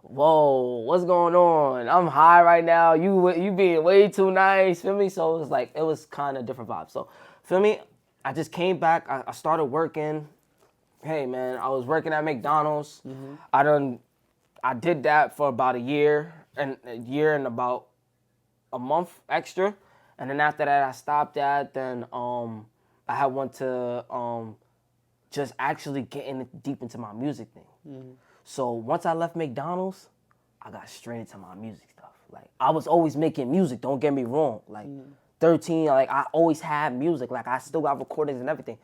whoa, what's going on? I'm high right now. You being way too nice, feel me? So it was like, it was kind of different vibes. So, feel me? I just came back. I started working. Hey, man, I was working at McDonald's. I did that for about a year and about a month extra. And then after that, I stopped that. Then I had went to just actually getting deep into my music thing. So once I left McDonald's, I got straight into my music stuff. Like, I was always making music, don't get me wrong. Like, 13, like, I always had music. Like, I still got recordings and everything.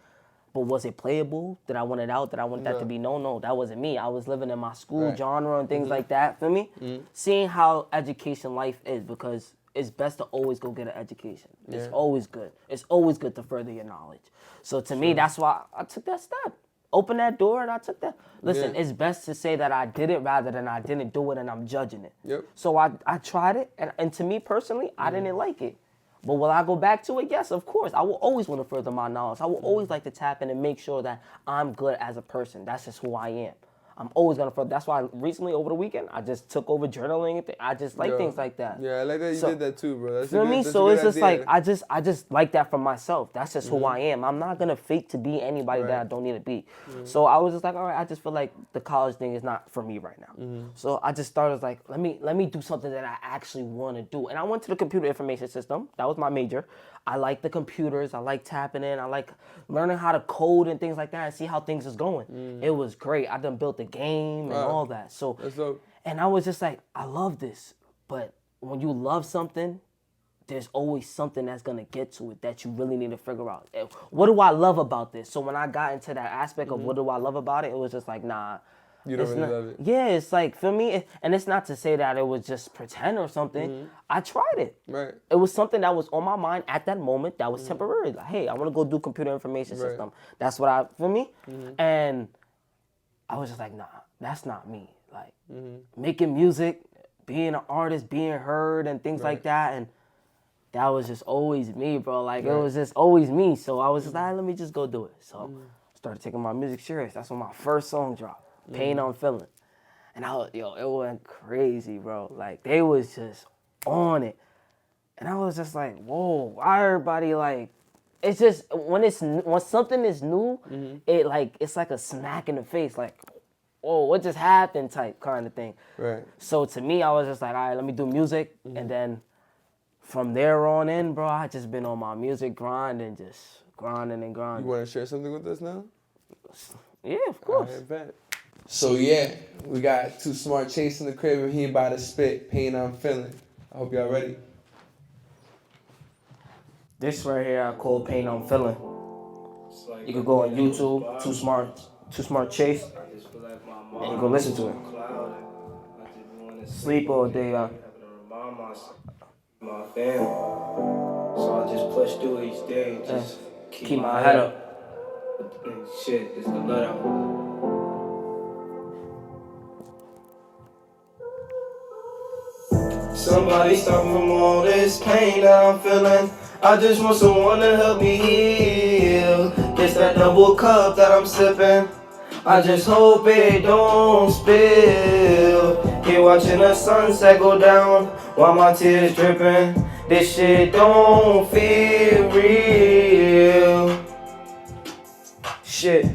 But was it playable? Did I want it out? Did I want that to be? No, that wasn't me. I was living in my school genre and things like that, feel me? Seeing how education life is, because it's best to always go get an education. It's always good. It's always good to further your knowledge. So to me, that's why I took that step. Open that door and I took that. Listen, it's best to say that I did it rather than I didn't do it and I'm judging it. Yep. So I tried it, and to me personally, I didn't like it. But will I go back to it? Yes, of course. I will always want to further my knowledge. I will always like to tap in and make sure that I'm good as a person. That's just who I am. I'm always going to further. That's why recently, over the weekend, I just took over journaling. I just like things like that. Yeah, I like that you did that too, bro. That's feel me? That's so it's just idea. like, I just like that for myself. That's just who I am. I'm not going to fake to be anybody that I don't need to be. So I was just like, all right, I just feel like the college thing is not for me right now. So I just started like, let me do something that I actually want to do. And I went to the computer information system. That was my major. I like the computers. I like tapping in. I like learning how to code and things like that and see how things is going. It was great. I done built a game and all that. So, and I was just like, I love this. But when you love something, there's always something that's going to get to it that you really need to figure out. What do I love about this? So when I got into that aspect of what do I love about it, it was just like, nah. You don't really love it. Yeah, it's like, feel me? And it's not to say that it was just pretend or something. I tried it. Right. It was something that was on my mind at that moment that was temporary. Like, hey, I want to go do computer information system. That's what I, feel me? And I was just like, nah, that's not me. Like, making music, being an artist, being heard and things like that. And that was just always me, bro. Like, it was just always me. So I was just like, let me just go do it. So I started taking my music serious. That's when my first song dropped. Pain I'm Feeling. And it went crazy, bro. Like, they was just on it. And I was just like, whoa, why everybody like, it's just, when something is new, it's like a smack in the face, like, whoa, what just happened type kind of thing. Right. So to me, I was just like, all right, let me do music. And then from there on in, bro, I just been on my music grind and just grinding and You grinding. want to share something with us now? Yeah, of course. I bet. So yeah, we got 2SMARTCHASE in the crib and he about to spit Pain I'm Feeling. I hope y'all ready. This right here I call Pain I'm Feeling. You could go on YouTube, 2SMARTCHASE, and you go listen to it. Sleep all day, my family. So I just push through each day, just keep my head up. Shit, it's the let out. Somebody stop from all this pain that I'm feeling. I just want someone to help me heal. It's that double cup that I'm sipping. I just hope it don't spill. Here watching the sunset go down while my tears dripping. This shit don't feel real. Shit.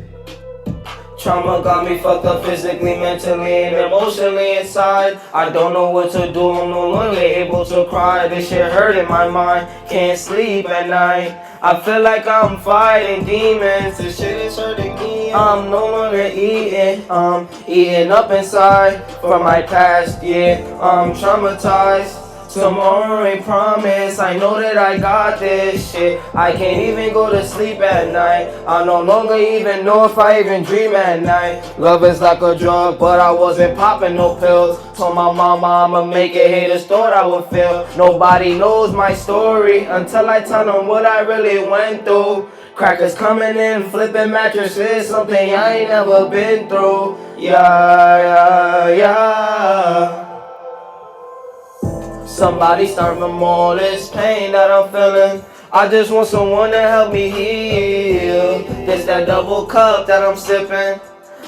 Trauma got me fucked up physically, mentally, and emotionally inside. I don't know what to do, I'm no longer able to cry. This shit hurt in my mind, can't sleep at night. I feel like I'm fighting demons, this shit is hurting me. I'm no longer eating, I'm eating up inside from my past, yeah, I'm traumatized. Tomorrow ain't promise, I know that I got this shit. I can't even go to sleep at night. I no longer even know if I even dream at night. Love is like a drug, but I wasn't popping no pills. Told my mama I'ma make it, haters thought I would fail. Nobody knows my story until I tell them what I really went through. Crackers coming in, flipping mattresses, something I ain't never been through. Yeah, yeah, yeah. Somebody start from all this pain that I'm feeling. I just want someone to help me heal. This that double cup that I'm sipping.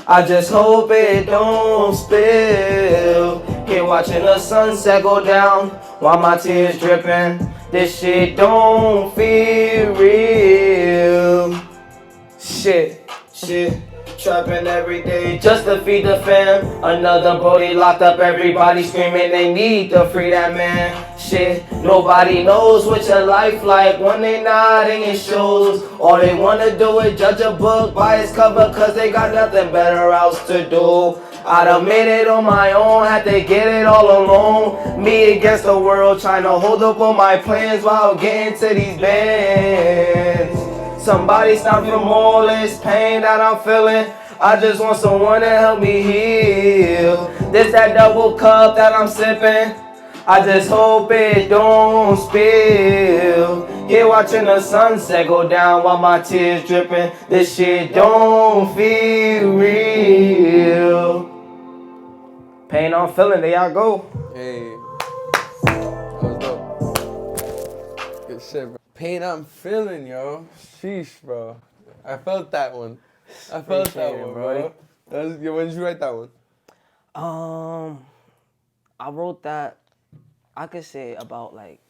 I just hope it don't spill. Here watching the sunset go down while my tears dripping. This shit don't feel real. Shit. Trapping every day just to feed the fam. Another brody locked up, everybody screaming they need to free that man. Shit, nobody knows what your life like when they not in your shows. All they wanna do is judge a book by its cover, cause they got nothing better else to do. I done made it on my own, had to get it all alone. Me against the world, trying to hold up on my plans while getting to these bands. Somebody stop from all this pain that I'm feeling. I just want someone to help me heal. This that double cup that I'm sipping. I just hope it don't spill. Here watching the sunset go down while my tears dripping. This shit don't feel real. Pain I'm feeling, there y'all go. Hey. That was dope. Good shit, bro. Pain I'm Feeling, yo. Sheesh, bro. I felt that one. I felt that Appreciate it, one, brody. bro. When did you write that one? I wrote that, I could say about like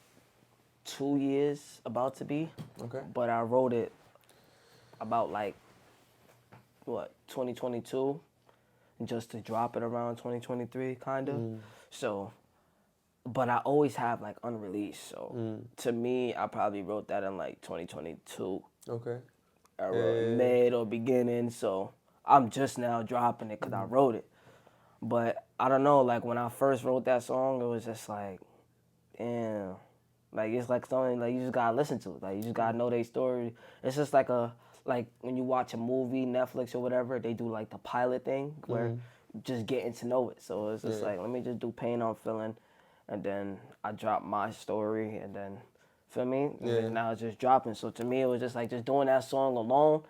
2 years about to be. Okay. But I wrote it about like, 2022, just to drop it around 2023, kind of. So, but I always have like unreleased. So to me, I probably wrote that in like 2022. Okay. Era, mid or beginning. So I'm just now dropping it because I wrote it. But I don't know, like when I first wrote that song, it was just like, damn. Like it's like something like you just gotta listen to it. Like you just gotta know their story. It's just like when you watch a movie, Netflix or whatever, they do like the pilot thing where you just getting to know it. So it's just like, let me just do Pain I'm Feeling, and then I drop my story, and then, feel me? And now it's just dropping. So to me, it was just like just doing that song alone.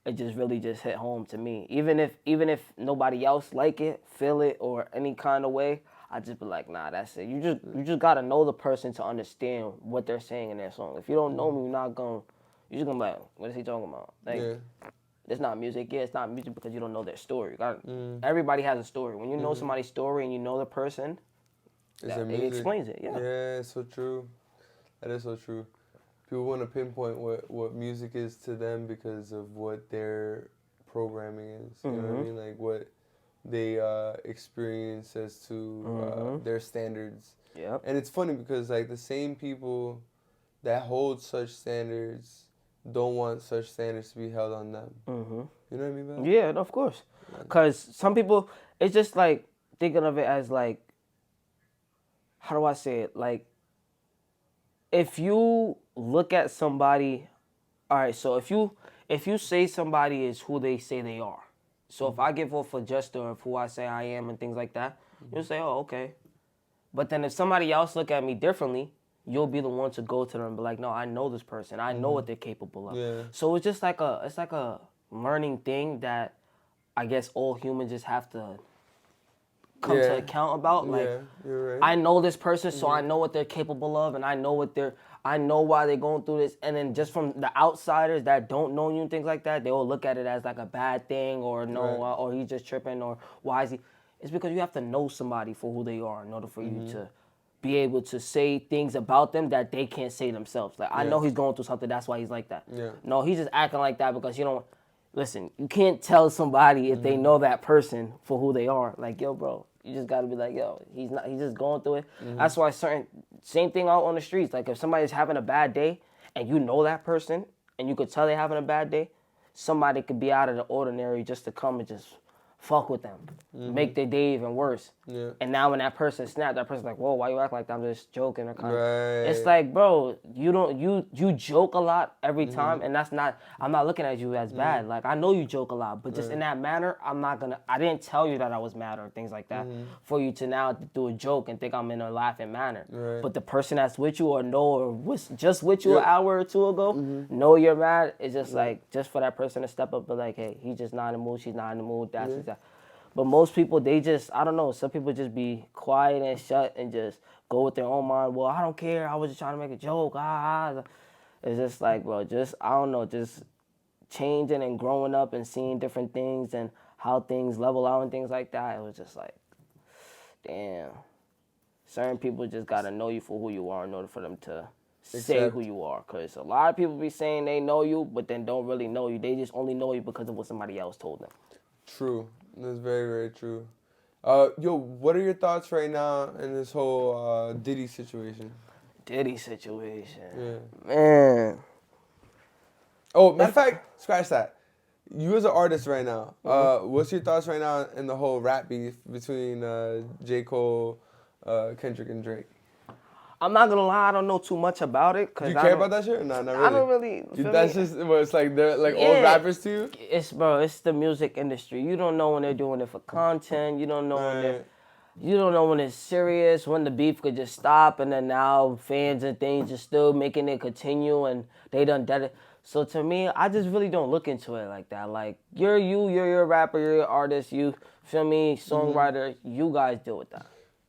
It just really just hit home to me. Even if nobody else like it, feel it, or any kind of way, I just be like, nah, that's it. You just gotta know the person to understand what they're saying in their song. If you don't know me, you're just gonna be like, what is he talking about? Like, it's not music. Yeah, it's not music because you don't know their story. Everybody has a story. When you know somebody's story and you know the person, it explains it. Yeah. Yeah, it's so true. That is so true. People want to pinpoint what music is to them because of what their programming is. You know what I mean? Like what they experience as to their standards. Yep. And it's funny because like the same people that hold such standards don't want such standards to be held on them. Mm-hmm. You know what I mean, man? Yeah, of course. Because some people, it's just like thinking of it as like, how do I say it? Like, if you look at somebody, all right, so if you say somebody is who they say they are, so if I give off a gesture of who I say I am and things like that, you'll say, oh, okay. But then if somebody else look at me differently, you'll be the one to go to them and be like, no, I know this person. I know what they're capable of. Yeah. So it's just like a learning thing that I guess all humans just have to come to account about. Like, Yeah, you're right. I know this person, so I know what they're capable of, and I know why they're going through this. And then just from the outsiders that don't know you and things like that, they will look at it as like a bad thing, or no, or he's just tripping, or why is he? It's because you have to know somebody for who they are in order for you to be able to say things about them that they can't say themselves. Like, I know he's going through something, that's why he's like that. Yeah. No, he's just acting like that because you don't. Listen, you can't tell somebody if they know that person for who they are. Like, yo, bro, you just gotta be like, yo, he's just going through it. That's why same thing out on the streets. Like, if somebody's having a bad day and you know that person and you could tell they're having a bad day, somebody could be out of the ordinary just to come and just fuck with them, make their day even worse. Yeah. And now when that person snapped, that person's like, whoa, why you act like that? I'm just joking or kind of. Right. It's like, bro, you joke a lot every time, and I'm not looking at you as bad. Like, I know you joke a lot, but just in that manner, I didn't tell you that I was mad or things like that for you to now do a joke and think I'm in a laughing manner. Right. But the person that's with you or was just with you an hour or two ago, know you're mad. It's just like, just for that person to step up and be like, hey, he's just not in the mood, she's not in the mood, that's that. But most people, they just, I don't know, some people just be quiet and shut and just go with their own mind. Well, I don't care. I was just trying to make a joke. It's just like, bro, I don't know, just changing and growing up and seeing different things and how things level out and things like that. It was just like, damn. Certain people just got to know you for who you are in order for them to say who you are. Because a lot of people be saying they know you, but then don't really know you. They just only know you because of what somebody else told them. True. That's very, very true. Yo, what are your thoughts right now in this whole Diddy situation? Diddy situation. Yeah. Man. Oh, matter of fact, scratch that. You as an artist right now, what's your thoughts right now in the whole rap beef between J. Cole, Kendrick, and Drake? I'm not gonna lie, I don't know too much about it. Do you care about that shit? No, not really. I don't really. That's just what it's like. They're like old rappers to you. It's the music industry. You don't know when they're doing it for content. You don't know you don't know when it's serious. When the beef could just stop, and then now fans and things are still making it continue, and they done it. So to me, I just really don't look into it like that. Like, you're a rapper, you're an artist, you feel me, songwriter. You guys deal with that.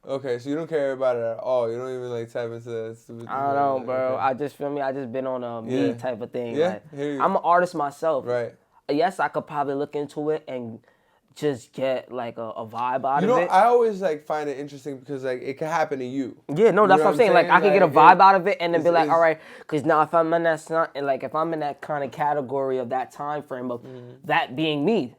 Okay, so you don't care about it at all. You don't even like tap into that stupid. I don't know, bro. Okay. I just feel me. I just been on a me type of thing. Yeah, Like, hear you. I'm an artist myself. Right. Yes, I could probably look into it and just get like a vibe out You of know, it. I always like find it interesting because like it can happen to you. Yeah, no, that's what I'm saying. Like, I can get a vibe out of it and then be like, all right, because now if I'm in that kind of category of that time frame of that being me,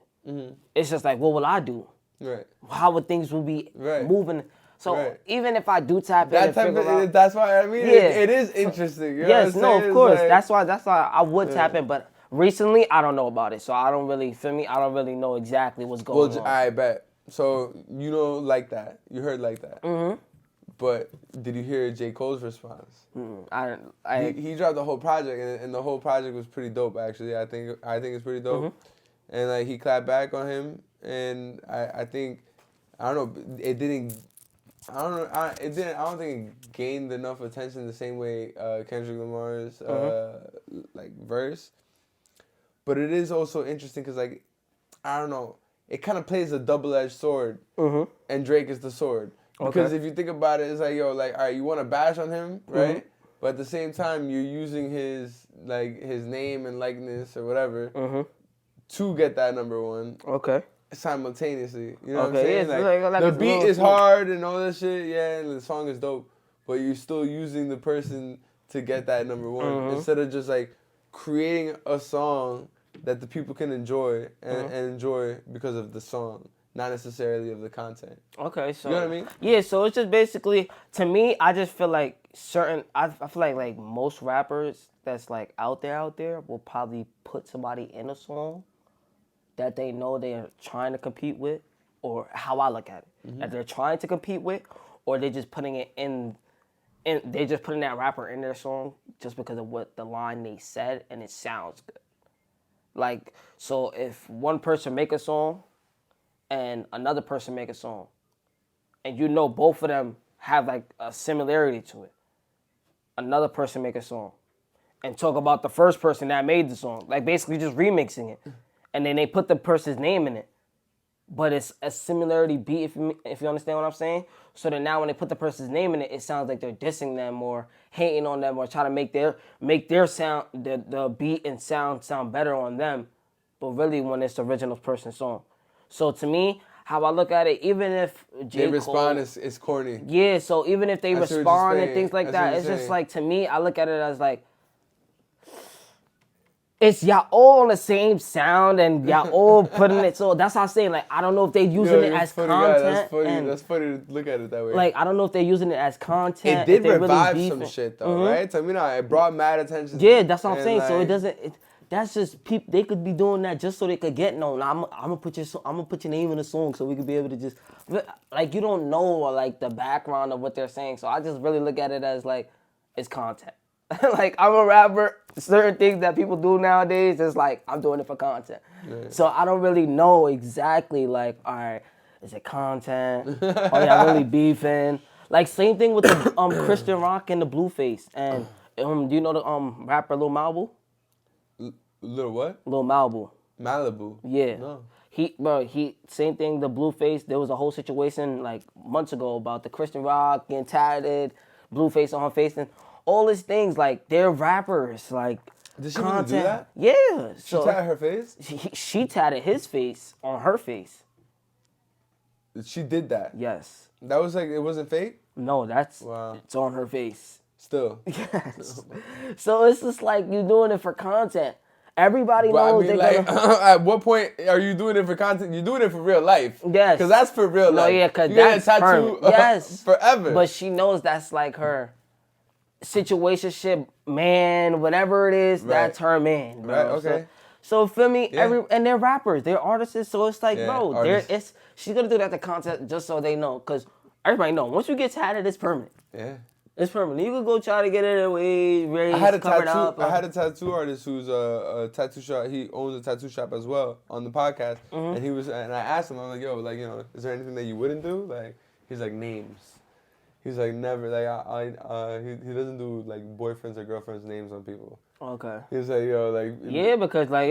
it's just like, what will I do? Right. How would things will be moving? So even if I do tap in and figure out, that's why I mean it is interesting. You know yes, what I'm no, saying? of course. It's like, That's why I would tap in, but recently I don't know about it, so I don't really I don't really know exactly what's going on. I bet. So you know, like that. You heard like that. Mm-hmm. But did you hear J. Cole's response? He dropped the whole project, and the whole project was pretty dope. Actually, I think it's pretty dope. And like he clapped back on him, and I think I don't know. It didn't. I don't know. I don't think it gained enough attention the same way Kendrick Lamar's like verse. But it is also interesting because like I don't know. It kind of plays a double-edged sword, and Drake is the sword. Because if you think about it, it's like, yo, like, all right, you want to bash on him, right? But at the same time, you're using his name and likeness or whatever to get that number one. Okay. Simultaneously, you know what I'm saying? Yeah, like the beat is hard and all that shit, yeah, and the song is dope, but you're still using the person to get that number one instead of just like creating a song that the people can enjoy and enjoy because of the song, not necessarily of the content. Okay, so You know what I mean? Yeah, so it's just basically, to me, I just feel like I feel like most rappers that's like out there will probably put somebody in a song that they know they're trying to compete with, or how I look at it, that they're trying to compete with, or they're just putting it in they're just putting that rapper in their song just because of what the line they said and it sounds good. Like, so if one person make a song and another person make a song, and you know both of them have like a similarity to it, another person make a song and talk about the first person that made the song, like basically just remixing it, and then they put the person's name in it, but it's a similarity beat, if you understand what I'm saying. So then now when they put the person's name in it, it sounds like they're dissing them or hating on them or trying to make their sound, the beat and sound better on them, but really when it's the original person's song. So to me, how I look at it, even if J. They respond, Cole, it's corny. yeah, so even if they I see what you're respond and saying. things like I see that, what it's you're just saying. like, to me, I look at it as like, it's y'all all on the same sound and y'all all putting it. So that's how I'm saying, like, I don't know if they're using it you're a as funny guy. content. That's funny. And That's funny to look at it that way. like, I don't know if they're using it as content. it if did they revive really some beefing. shit though, right? So, it brought mad attention. Yeah, that's what I'm and, saying. So it like, doesn't. That's just people. They could be doing that just so they could get known. I'm gonna put your name in the song so we could be able to just, like, you don't know like the background of what they're saying. So I just really look at it as like, it's content. Like, I'm a rapper. Certain things that people do nowadays is like, I'm doing it for content. Yeah. So I don't really know exactly like, all right, is it content? Are y'all really beefing? Like, same thing with the Christian Rock and the Blueface. And do you know the rapper Lil Malibu? Little what? Lil Malibu. Malibu. Yeah. No. He same thing, the Blueface. There was a whole situation like months ago about the Christian Rock getting tatted, Blueface on her face, and all these things. Like, they're rappers. Like, Did she really do that? Yeah. She tatted her face? She tatted his face on her face. She did that? Yes. That was like, it wasn't fake? No, Wow. it's on her face. Still. Yes. So it's just like, you're doing it for content. Everybody But knows I mean, they're like, gonna... at what point are you doing it for content? You're doing it for real life. Yes. Because that's for real life. No, yeah, because you get a that's tattoo yes. forever. But she knows that's like her situationship man, whatever it is, Right. that's her man, bro. Right, okay. So feel me, Yeah. and they're rappers, they're artists, so it's like, Yeah, bro, artists. she's gonna do that to content just so they know, because everybody know, once you get tatted, it's permanent. Yeah. It's permanent. You could go try to get it away, I had a cover it tattoo. up. I had a tattoo artist who's a tattoo shop. He owns a tattoo shop as well on the podcast. Mm-hmm. And I asked him, I'm like, yo, like, is there anything that you wouldn't do? Like, he's like, names. He's like, never. Like, he doesn't do like boyfriends or girlfriends' names on people. Okay. He's like, yo, like. Yeah, because like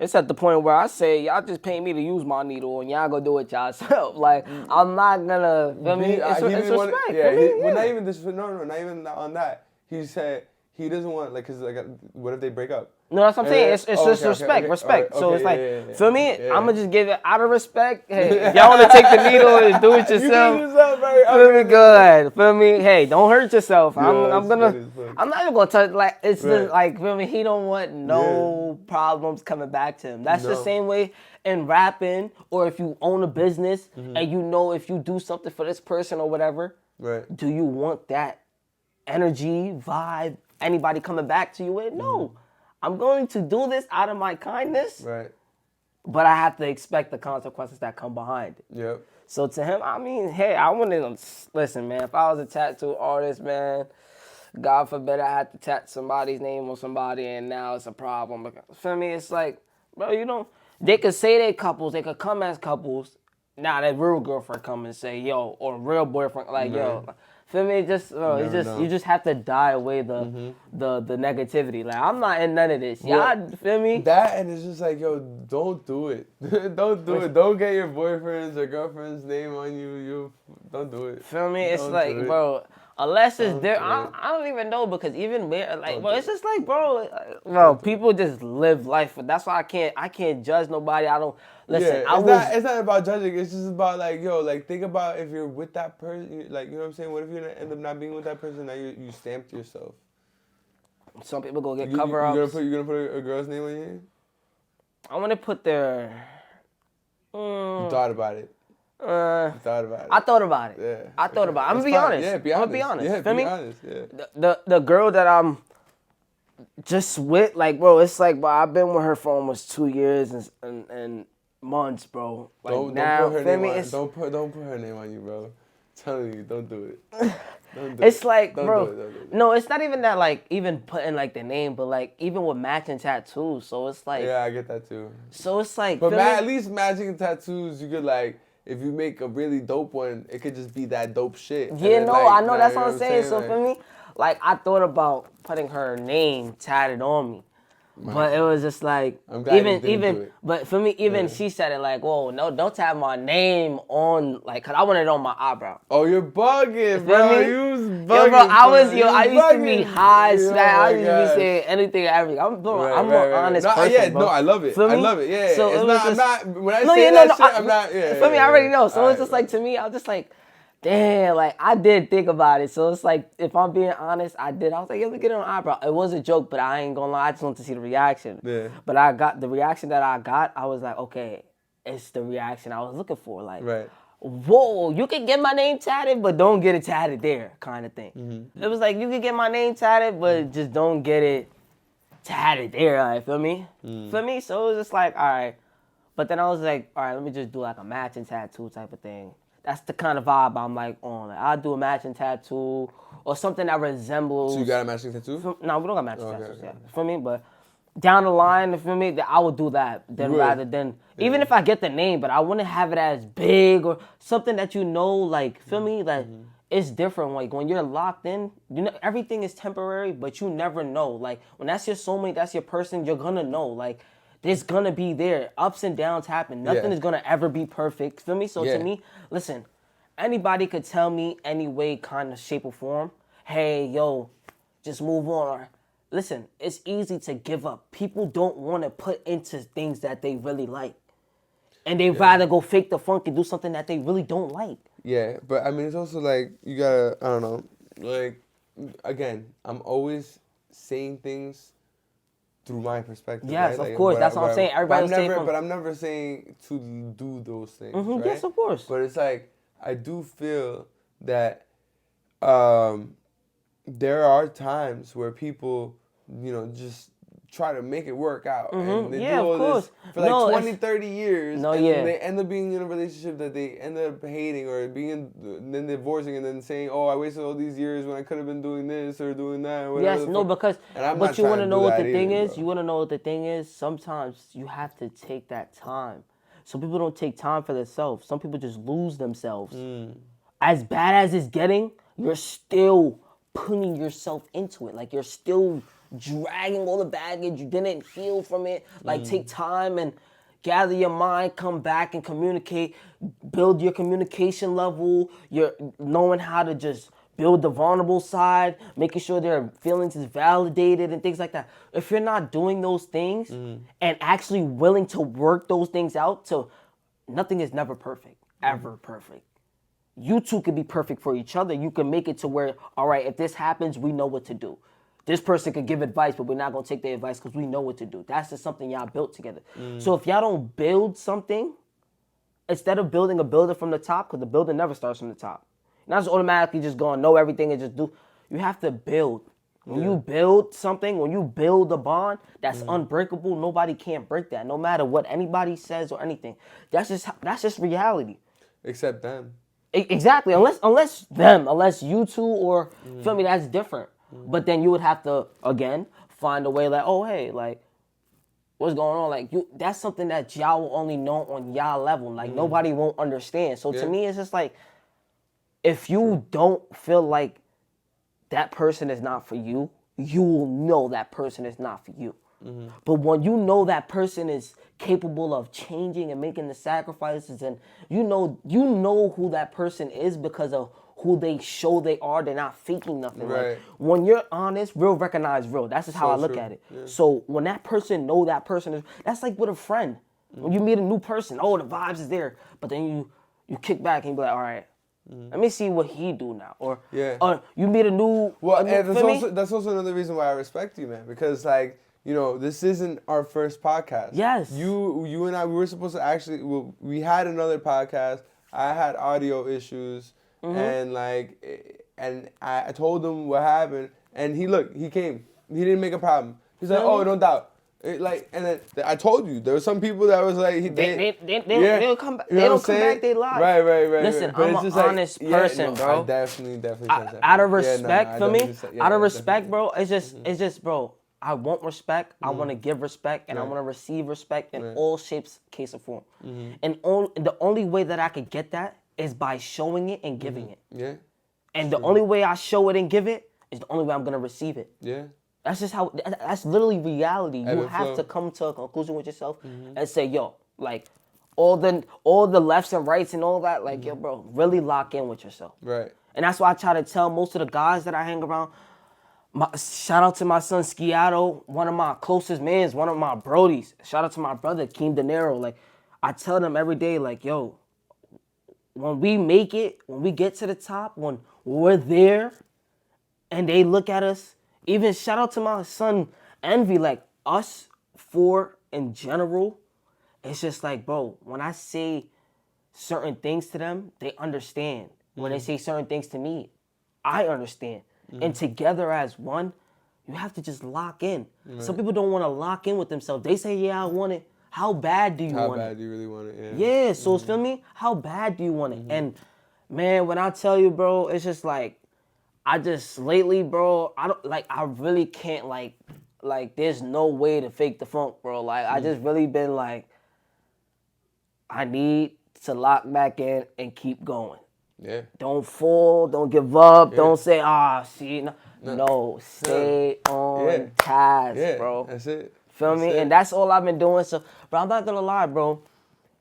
it's at the point where I say, y'all just pay me to use my needle and y'all go do it yourself. Like, I'm not gonna. I mean, it's respect. Well, not even this. No, not even on that. He said he doesn't want, like, cause like, what if they break up? No, that's what I'm saying. It's just respect. Right, So it's like, yeah. feel me? Yeah. I'm gonna just give it out of respect. Hey, if y'all wanna take the needle and do it yourself, feel me? Good. Feel me? Hey, don't hurt yourself. I'm not even gonna touch. Like, it's just like, feel me? He don't want no problems coming back to him. That's the same way in rapping, or if you own a business and you know if you do something for this person or whatever, Right. do you want that energy, vibe, anybody coming back to you with? No. I'm going to do this out of my kindness, Right. but I have to expect the consequences that come behind it. Yep. So to him, I mean, hey, I wouldn't, listen, man, if I was a tattoo artist, man, God forbid I had to tattoo somebody's name on somebody and now it's a problem. For me, it's like, bro, they could say they couples, they could come as couples. Now that real girlfriend come and say, yo, or real boyfriend, like, yo. Feel me? You just have to die away the negativity. Like, I'm not in none of this. Y'all feel me? That, and it's just like, yo, don't do it. Don't do it. Don't get your boyfriend's or girlfriend's name on you. You don't do it. Feel me? It's Don't like, do it. bro, unless it's there, I don't even know, because even like, bro, it's just like, bro, people just live life. That's why I can't judge nobody. I don't listen. It's not about judging. It's just about, like, yo, like, think about if you're with that person, like, you know what I'm saying? What if you end up not being with that person? Now you stamped yourself. Some people go get You cover-ups. gonna put a girl's name on you? I want to put their. You thought about it. You thought about it. I thought about it. Yeah. I thought about it. I'm That's gonna be fine. honest. Yeah, be I'm honest. gonna be honest. Yeah, Feel be me? honest. Yeah. The girl that I'm just with, like, bro, it's like, bro, I've been with her for almost 2 years and months, bro. Like, Don't now, put her feel name me? on. It's, Don't put her name on you, bro. I'm telling you, don't do it. Don't do it's it. like, Don't bro, do it, don't do it. no, it's not even that, like, even putting, like, the name, but, like, even with matching tattoos, so it's like, Yeah, I get that too. so it's like, But feel me? at least matching tattoos, you could like, if you make a really dope one, it could just be that dope shit. And Yeah, then, no, like, I know, nah, that's you what I'm saying. So Like, for me, like, I thought about putting her name tatted on me. But it was just like, I'm glad you didn't do it. but for me, she said it like, whoa, no, don't tat my name on, like, cause I wanted it on my eyebrow. Oh, you're bugging, Feel bro. me? You was bugging. Yo, bro, I You used to be bugging. high, Oh smack. I my used to be gosh. saying anything and everything. I'm Right. an honest No, person, yeah, bro. no, I love it. Feel I me? love it. Yeah, So it's it was not. just, I'm not. When I say that shit, I'm not. Yeah. Feel me? I already know. So All it's just like, to me, I was just like, damn, like, I did think about it. So it's like, if I'm being honest, I did. I was like, let me get it on eyebrow. It was a joke, but I ain't gonna lie. I just wanted to see the reaction. Yeah. But I got the reaction that I got. I was like, okay, it's the reaction I was looking for. Like, Right. whoa, you can get my name tatted, but don't get it tatted there, kind of thing. Mm-hmm. It was like, you can get my name tatted, but just don't get it tatted there. Like, feel me? Feel me? So it was just like, all right. But then I was like, all right, let me just do like a matching tattoo type of thing. That's the kind of vibe I'm like on. Like, I'll do a matching tattoo or something that resembles. So you got a matching tattoo? No, we don't got matching Okay, tattoos. okay. Yeah, feel me? But down the line, feel me? That I would do that then You would? rather than even if I get the name, but I wouldn't have it as big or something that you know, like, feel me? Like, it's different. Like, when you're locked in, you know everything is temporary, but you never know. Like, when that's your soulmate, that's your person, you're gonna know. Like, there's gonna be there. Ups and downs happen. Nothing is gonna ever be perfect. Feel me? So Yeah. to me, listen, anybody could tell me any way, kind of shape or form, hey, yo, just move on. Or listen, it's easy to give up. People don't want to put into things that they really like. And they rather go fake the funk and do something that they really don't like. Yeah, but I mean, it's also like you gotta. I don't know. Like, again, I'm always saying things through my perspective. Yes, right? of Like, course. That's what I'm saying. Everybody was saying from... But I'm never saying to do those things. Right? Yes, of course. But it's like I do feel that there are times where people, just try to make it work out. And they Yeah, do all of course. this for like No, 20, it's- 30 years. No, and yeah. then they end up being in a relationship that they end up hating or then divorcing and then saying, oh, I wasted all these years when I could have been doing this or doing that. Or whatever Yes, the no, fuck. because, And I'm but not you want trying to to know do what that the thing either, is? bro. You want to know what the thing is? Sometimes you have to take that time. Some people don't take time for themselves. Some people just lose themselves. As bad as it's getting, you're still putting yourself into it. Like, you're still dragging all the baggage. You didn't heal from it. Like, take time and gather your mind, come back and communicate, build your communication level. You're knowing how to just build the vulnerable side, making sure their feelings is validated and things like that. If you're not doing those things and actually willing to work those things out, so nothing is never perfect, ever perfect. You two could be perfect for each other. You can make it to where, all right, if this happens, we know what to do. This person could give advice, but we're not going to take their advice because we know what to do. That's just something y'all built together. So if y'all don't build something, instead of building a building from the top, because the building never starts from the top. Not just automatically just going know everything and just do. You have to build. When you build something, when you build a bond that's unbreakable, nobody can't break that. No matter what anybody says or anything. That's just reality. Except them. Exactly. Unless you two or feel me, that's different. But then you would have to again find a way like, oh hey, like what's going on? Like that's something that y'all will only know on y'all level. Like nobody won't understand. So to me it's just like if you don't feel like that person is not for you, you will know that person is not for you. But when you know that person is capable of changing and making the sacrifices, and you know who that person is because of who they show they are, they're not faking nothing. Right. Like, when you're honest, real recognize real. That's just how I look at it. Yeah. So when that person know that person is, that's like with a friend. When you meet a new person, oh, the vibes is there, but then you kick back and you be like, all right, let me see what he do now. Or you meet a new... that's also another reason why I respect you, man. Because, like, this isn't our first podcast. Yes. You and I, we were supposed to actually... we had another podcast. I had audio issues, and like, and I told him what happened, and he came. He didn't make a problem. He's like, oh, don't doubt. Like, and then I told you there were some people that was like they'll come back. They don't come back. They lie. Right. Listen, But I'm it's an just like, honest person, bro. I definitely said that. Out of respect, I feel me? definitely said- Out of I respect, definitely- bro. It's just, bro. I want respect. I want to give respect, and I want to receive respect in all shapes, case, or form. And the only way that I could get that is by showing it and giving it. Yeah. And the only way I show it and give it is the only way I'm gonna receive it. Yeah. That's just how. That's literally reality. You and have flow. to come to a conclusion with yourself and say, yo, like all the lefts and rights and all that, like yo, bro, really lock in with yourself. Right. And that's why I try to tell most of the guys that I hang around. Shout out to my son Skiato, one of my closest mans, one of my brodies. Shout out to my brother Keem De Niro. Like I tell them every day, like yo, when we make it, when we get to the top, when we're there, and they look at us. Even shout out to my son Envy, like us four in general. It's just like, bro, when I say certain things to them, they understand. When they say certain things to me, I understand. And together as one, you have to just lock in. Some people don't want to lock in with themselves. They say, yeah, I want it. How bad do you want it? How bad do you really want it? Yeah. Yeah, so feel me? How bad do you want it? And man, when I tell you, bro, it's just like, I just lately, bro, I really can't like there's no way to fake the funk, bro. Like I just really been like, I need to lock back in and keep going. Yeah. Don't fall, don't give up, don't say, no, stay on task, bro. That's it. Feel me? And that's all I've been doing. So, bro, I'm not gonna lie, bro.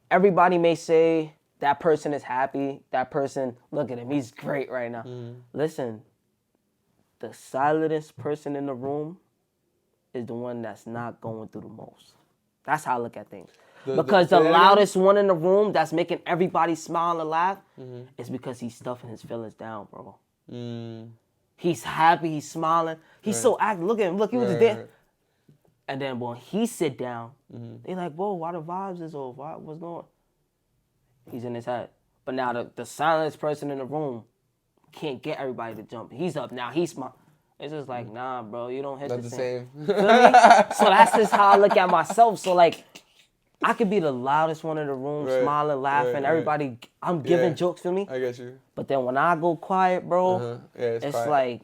Everybody may say that person is happy. That person, look at him, he's great right now. Listen, the silentest person in the room is the one that's not going through the most. That's how I look at things. Because the loudest one in the room that's making everybody smile and laugh is because he's stuffing his feelings down, bro. He's happy, he's smiling. He's so active. Look at him. Look, he was just there. And then when he sit down, they like, whoa, why the vibes is off? What's going on? He's in his head. But now the silentest person in the room can't get everybody to jump. He's up now. He's smiling. It's just like, nah, bro, you don't hit Not the the same. same. Feel me? So that's just how I look at myself. So like, I could be the loudest one in the room, smiling, laughing, everybody. I'm giving jokes, feel me? I get you. But then when I go quiet, bro, it's quiet. like,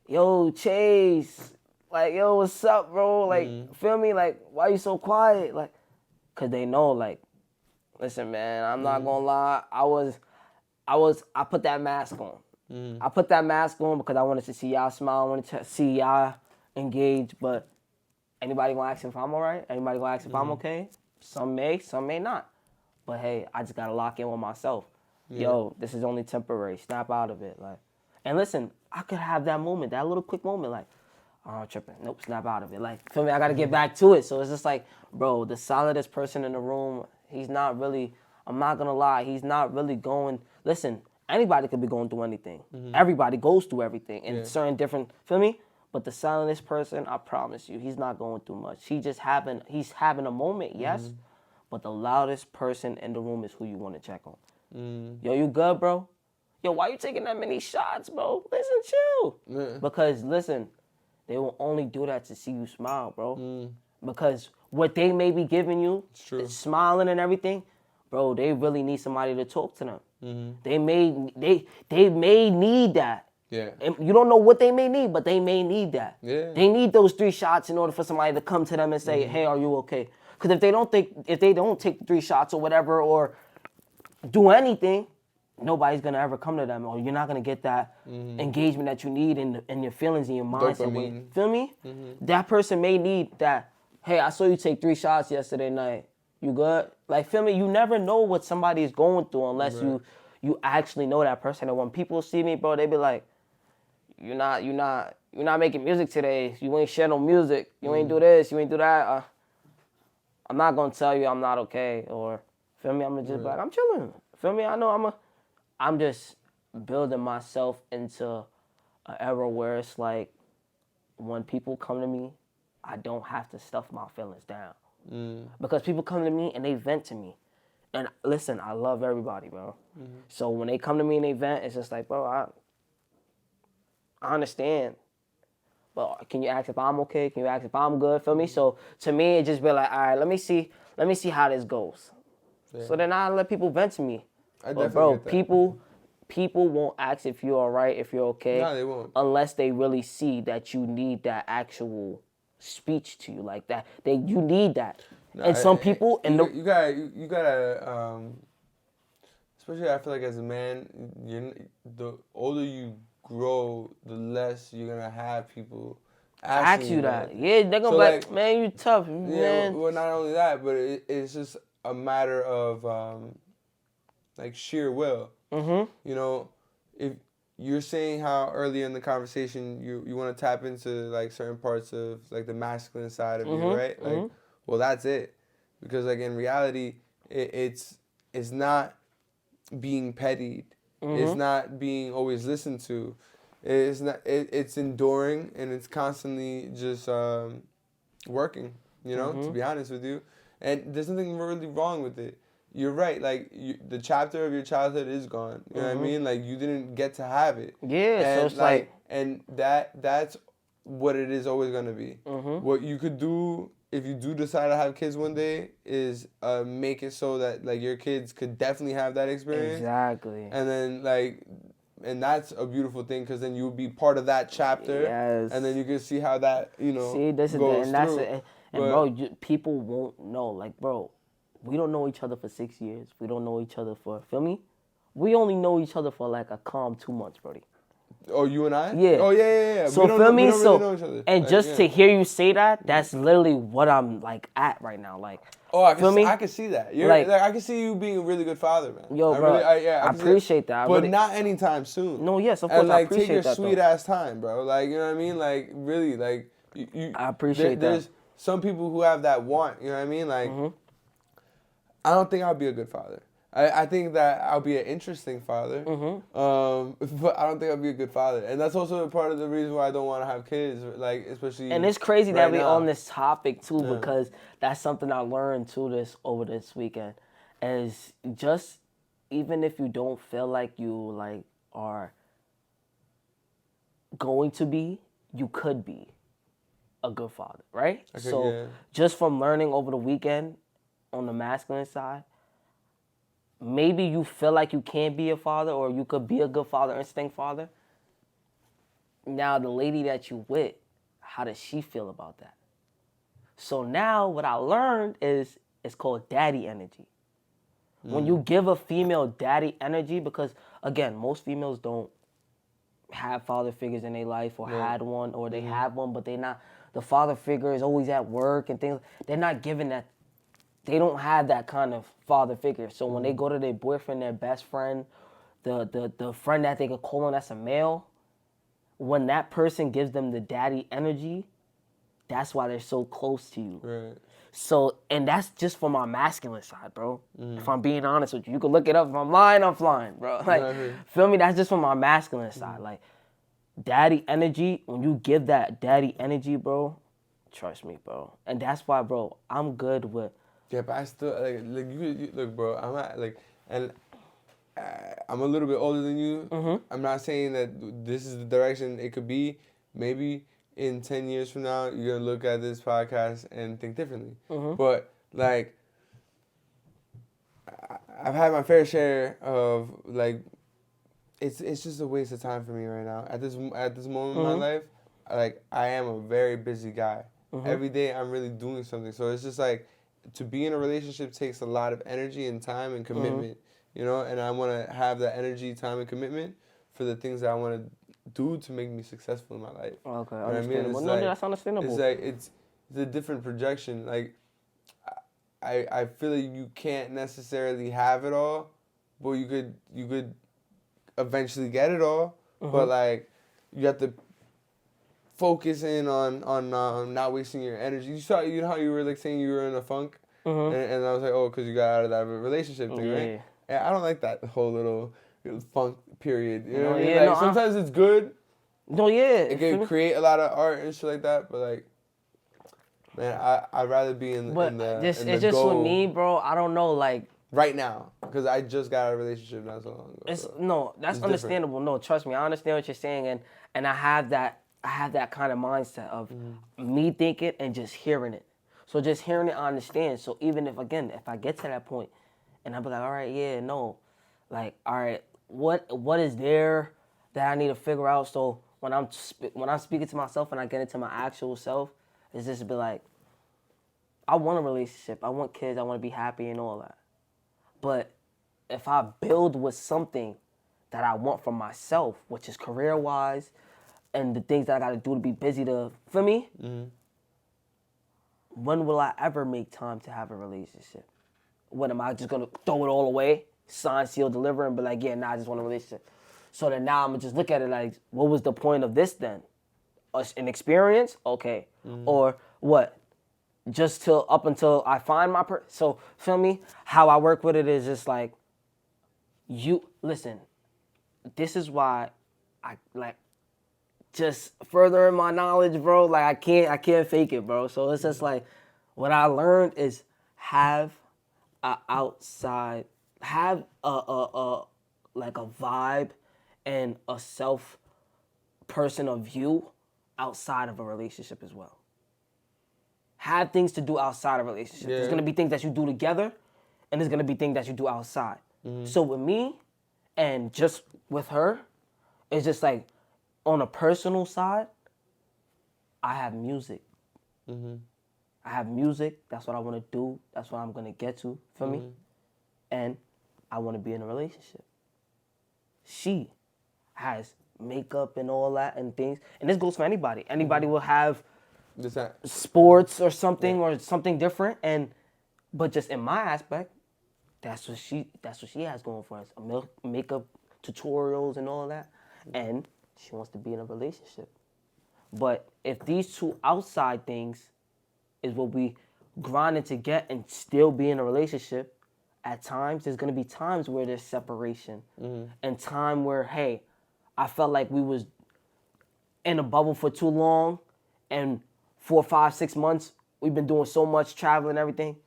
yo, Chase, like, yo, what's up, bro? Like, feel me? Like, why you so quiet? Like, cause they know, like, listen, man, I'm not gonna lie. I put that mask on. I put that mask on because I wanted to see y'all smile. I wanted to see y'all engage. But anybody gonna ask if I'm all right? Anybody gonna ask if I'm okay? Some may not. But hey, I just gotta lock in with myself. Yo, this is only temporary. Snap out of it, like. And listen, I could have that moment, that little quick moment, like, oh, I'm tripping. Nope, snap out of it. Like, feel me? I gotta get back to it. So it's just like, bro, the solidest person in the room, he's not really. I'm not gonna lie, he's not really going. Listen, anybody could be going through anything. Everybody goes through everything in certain different. Feel me? But the silentest person, I promise you, he's not going through much. He's having a moment, yes. But the loudest person in the room is who you want to check on. Yo, you good, bro? Yo, why you taking that many shots, bro? Listen, chill. Because listen, they will only do that to see you smile, bro. Because what they may be giving you, smiling and everything, bro, they really need somebody to talk to them. They may need that. Yeah. And you don't know what they may need, but they may need that. Yeah. They need those 3 shots in order for somebody to come to them and say, hey, are you okay? Because if they don't take the 3 shots or whatever or do anything, nobody's gonna ever come to them, or you're not gonna get that engagement that you need in your feelings and your mindset. Feel me? That person may need that. Hey, I saw you take 3 shots yesterday night. You good? Like, feel me? You never know what somebody is going through unless you actually know that person. And when people see me, bro, they be like, you're not making music today. You ain't share no music. You ain't do this. You ain't do that. I'm not gonna tell you I'm not okay, or feel me? I'm gonna just be like, I'm chilling. Feel me? I know I'm just building myself into an era where it's like when people come to me, I don't have to stuff my feelings down. Because people come to me and they vent to me. And listen, I love everybody, bro. So when they come to me in an event, it's just like, bro, I understand. But can you ask if I'm okay? Can you ask if I'm good? Feel me? So to me, it just be like, all right, let me see how this goes. Yeah. So then I let people vent to me. I But definitely bro, get that. people won't ask if you're all right, if you're okay. No, they won't. Unless they really see that you need that actual speech to you, like that. You need that. No, And some people, you gotta, especially I feel like as a man, the older you grow, the less you're gonna have people ask asking you that. Yeah, they're gonna So, be like, like, man, you tough, Yeah, man. well, not only that, but it's just a matter of like sheer will. Mm-hmm. You know, if you're saying how earlier in the conversation you want to tap into like certain parts of like the masculine side of you, right? Like, well, that's it, because like in reality, it's not being pettied. It's not being always listened to. It's not. It's enduring, and it's constantly just working. You know, to be honest with you, and there's nothing really wrong with it. You're right. Like the chapter of your childhood is gone. You know what I mean? Like you didn't get to have it. Yeah. And So it's like and that's what it is always gonna be. What you could do if you do decide to have kids one day is make it so that like your kids could definitely have that experience. exactly. And then like, and that's a beautiful thing because then you'll be part of that chapter. Yes. And then you can see how that See, this is goes and that's through. it. And But- bro, people won't know. Like, bro, we don't know each other for 6 years. We don't know each other for, feel me? We only know each other for like a calm 2 months, brody. Oh, you and I? Yeah. Oh, yeah. So we don't feel know, me? We don't So really know each other. and Like, just yeah. to hear you say that, that's literally what I'm like at right now. Like, Oh, I feel me? I can see that. You're Like- like I can see you being a really good father, man. Yo, bro, I can see appreciate that. I But really- not anytime soon. No, yes, of course, And I like take appreciate your that, sweet though. ass time, bro. Like, you know what I mean? Like really, like you I appreciate that. There's some people who have that want, you know what I mean? Like I don't think I'll be a good father. I think that I'll be an interesting father, but I don't think I'll be a good father, and that's also part of the reason why I don't want to have kids, like especially. And it's crazy right that we now. on this topic too, because that's something I learned too over this weekend. Is just even if you don't feel like you like are going to be, you could be a good father, right? So just from learning over the weekend on the masculine side, maybe you feel like you can't be a father or you could be a good father, instinct father. Now the lady that you with, how does she feel about that? So now what I learned is it's called daddy energy. When you give a female daddy energy, because again, most females don't have father figures in their life or had one, or they have one, but the father figure is always at work and things. They're not given that. They don't have that kind of father figure. So when they go to their boyfriend, their best friend, the friend that they could call on that's a male, when that person gives them the daddy energy, that's why they're so close to you. Right. So, and that's just for my masculine side, bro. If I'm being honest with you, you can look it up. If I'm lying, I'm flying, bro. Like, feel me? That's just for my masculine side. Like, daddy energy, when you give that daddy energy, bro, trust me, bro. And that's why, bro, I'm good with. Yeah, but I still like you look, bro. I'm at like, and I'm a little bit older than you. I'm not saying that this is the direction it could be. Maybe in 10 years from now, you're gonna look at this podcast and think differently. But like, I've had my fair share of like, it's just a waste of time for me right now. At this moment in my life, like I am a very busy guy. Every day I'm really doing something. So it's just like, to be in a relationship takes a lot of energy and time and commitment, you know, and I want to have that energy, time, and commitment for the things that I want to do to make me successful in my life. Okay, You know what I mean? understandable. It's No, like- that's understandable. It's like it's a different projection. Like I feel like you can't necessarily have it all, but you could eventually get it all. But like you have to focus in on not wasting your energy. You know how you were like saying you were in a funk, and I was like, oh, because you got out of that relationship thing, right? And I don't like that whole little funk period. You know what I mean? Like sometimes it's good. No, yeah. It can create a lot of art and shit like that, but like, man, I'd rather be in But the it's in the just goal. with me, bro. I don't know. Like, right now, because I just got out of a relationship not so long ago. It's so no, that's it's understandable. No, trust me, I understand what you're saying, and I have that kind of mindset of me thinking and just hearing it. So just hearing it, I understand. So even if I get to that point, and I be like, all right, yeah, no, like, all right, what is there that I need to figure out? So when I'm speaking to myself and I get into my actual self, it's just be like, I want a relationship, I want kids, I want to be happy and all that. But if I build with something that I want for myself, which is career-wise, and the things that I got to do to be busy for me, when will I ever make time to have a relationship? When am I just going to throw it all away, sign, seal, deliver, and be like, yeah, nah, I just want a relationship? So then now I'm going to just look at it like, what was the point of this then? An experience? Okay. Or what? Just up until I find my person. So, feel me? How I work with it is just like, listen, this is why I like, just furthering my knowledge, bro. Like I can't fake it, bro. So it's just like, what I learned is have a like a vibe and a self person of you outside of a relationship as well. Have things to do outside of a relationship. Yeah. There's gonna be things that you do together, and there's gonna be things that you do outside. So with me, and just with her, it's just like, on a personal side, I have music. I have music. That's what I want to do. That's what I'm gonna get to. For me, and I want to be in a relationship. She has makeup and all that and things, and this goes for anybody. Anybody will have sports or something or something different, but just in my aspect, that's what she has going for us. Makeup tutorials and all that, and she wants to be in a relationship. But if these two outside things is what we grinding to get and still be in a relationship, at times there's gonna be times where there's separation and time where, hey, I felt like we was in a bubble for too long, and 4, 5, 6 months we've been doing so much traveling and everything.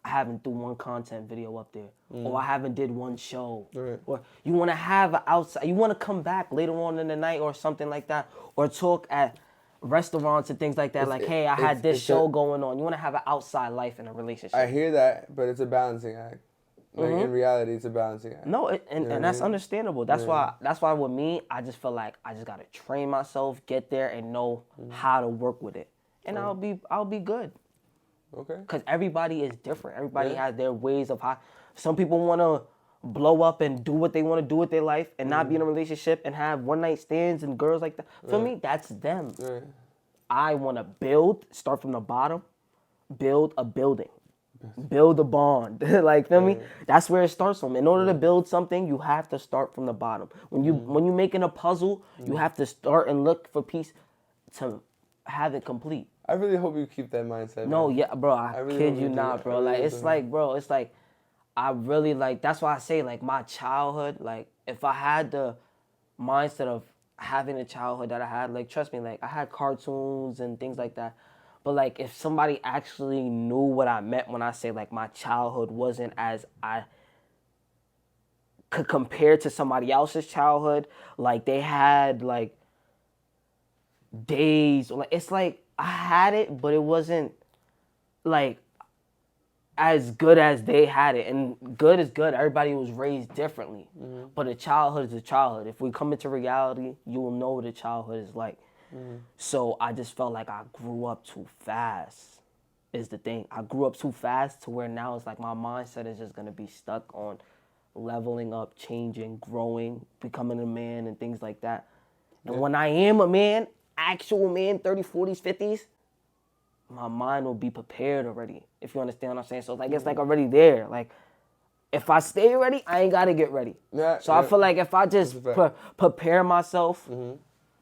I haven't threw one content video up there, or I haven't did one show. Right. Or you want to have an outside, you want to come back later on in the night or something like that, or talk at restaurants and things like that. Hey, I had this show going on. You want to have an outside life in a relationship. I hear that, but it's a balancing act. Like in reality, it's a balancing act. No, and that's understandable. That's why with me, I just feel like I just gotta train myself, get there, and know how to work with it, and I'll be good. Okay. Because everybody is different. Everybody has their ways of how. Some people want to blow up and do what they want to do with their life and not be in a relationship and have one night stands and girls like that. For me, that's them. Right. I want to start from the bottom, build a building, build a bond. Like, feel me? That's where it starts from. In order to build something, you have to start from the bottom. When you're making a puzzle, you have to start and look for piece to have it complete. I really hope you keep that mindset. No, man. yeah, bro, I really kid hope you do not, that. bro. Like, it's like, I really, like, that's why I say, like, my childhood, like, if I had the mindset of having the childhood that I had, like, trust me, like, I had cartoons and things like that. But, like, if somebody actually knew what I meant when I say, like, my childhood wasn't as I could compare to somebody else's childhood, like, they had, like, days, like, it's like, I had it, but it wasn't, like, as good as they had it. And good is good. Everybody was raised differently. But a childhood is a childhood. If we come into reality, you will know what a childhood is like. So I just felt like I grew up too fast is the thing. I grew up too fast to where now it's like my mindset is just going to be stuck on leveling up, changing, growing, becoming a man and things like that. And when I am a man, actual man, 30s, 40s, 50s, my mind will be prepared already, if you understand what I'm saying. So, like, it's like already there. Like, if I stay ready, I ain't got to get ready. So I feel like if I just prepare myself,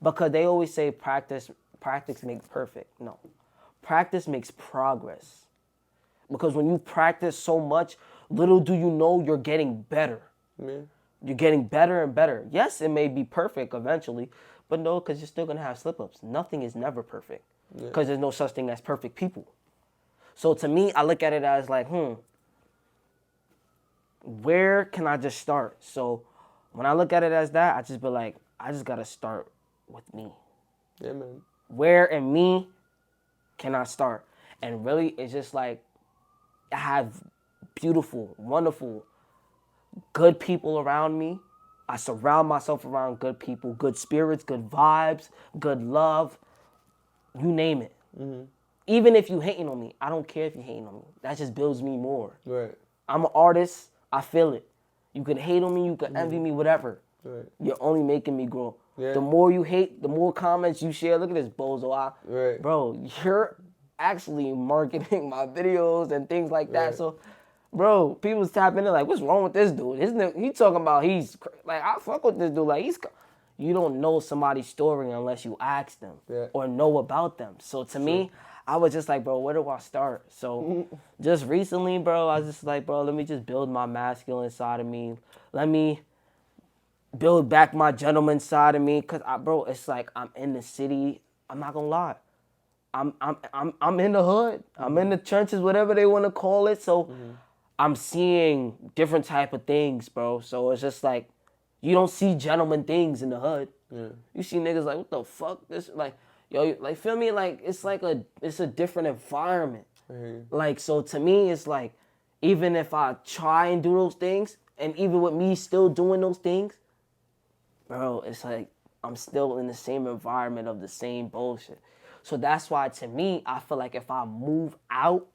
because they always say practice makes perfect. No. Practice makes progress. Because when you practice so much, little do you know you're getting better. You're getting better and better. Yes, it may be perfect eventually, but no, because you're still going to have slip-ups. Nothing is never perfect because there's no such thing as perfect people. So to me, I look at it as like, where can I just start? So when I look at it as that, I just be like, I just gotta start with me. Yeah, man. Where in me can I start? And really, it's just like, I have beautiful, wonderful, good people around me. I surround myself around good people, good spirits, good vibes, good love, you name it. Even if you hating on me, I don't care if you hating on me. That just builds me more. Right. I'm an artist. I feel it. You can hate on me. You can envy me. Whatever. Right. You're only making me grow. Yeah. The more you hate, the more comments you share. Look at this bozo. Right. Bro, you're actually marketing my videos and things like that. Right. So, bro, people's tapping in like, what's wrong with this dude? He talking about like, I fuck with this dude. Like, you don't know somebody's story unless you ask them or know about them. So to me, I was just like, bro, where do I start? So just recently, bro, I was just like, bro, let me just build my masculine side of me. Let me build back my gentleman side of me. Cause bro, it's like I'm in the city. I'm not gonna lie. I'm in the hood. I'm in the trenches, whatever they want to call it. So I'm seeing different type of things, bro. So it's just like, you don't see gentleman things in the hood. Yeah. You see niggas like, what the fuck? This like, yo, like, feel me? Like, it's a different environment. Like, so to me, it's like, even if I try and do those things, and even with me still doing those things, bro, it's like, I'm still in the same environment of the same bullshit. So that's why, to me, I feel like if I move out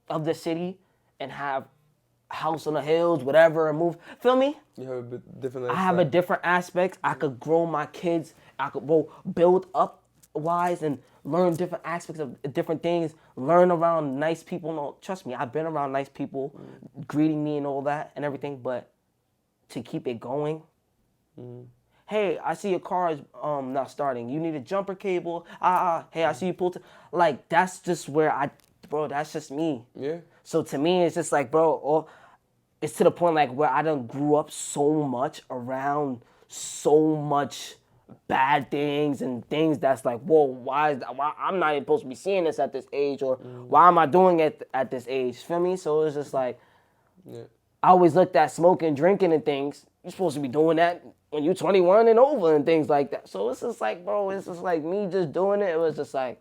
of the city and have house on the hills, whatever, and move, feel me? You have a bit different I lifestyle. have a different aspect. I could grow my kids. I could build up wise and learn different aspects of different things. Learn around nice people. No, trust me, I've been around nice people, greeting me and all that and everything. But to keep it going, hey, I see your car is not starting. You need a jumper cable. Hey, I see you pulled. Like, that's just where bro, that's just me. Yeah. So to me, it's just like, bro, it's to the point like where I done grew up so much around so much bad things and things that's like, whoa, why I'm not even supposed to be seeing this at this age, or why am I doing it at this age? Feel me? So it's just like, I always looked at smoking, drinking and things. You're supposed to be doing that when you're 21 and over and things like that. So it's just like, bro, it's just like me just doing it. It was just like,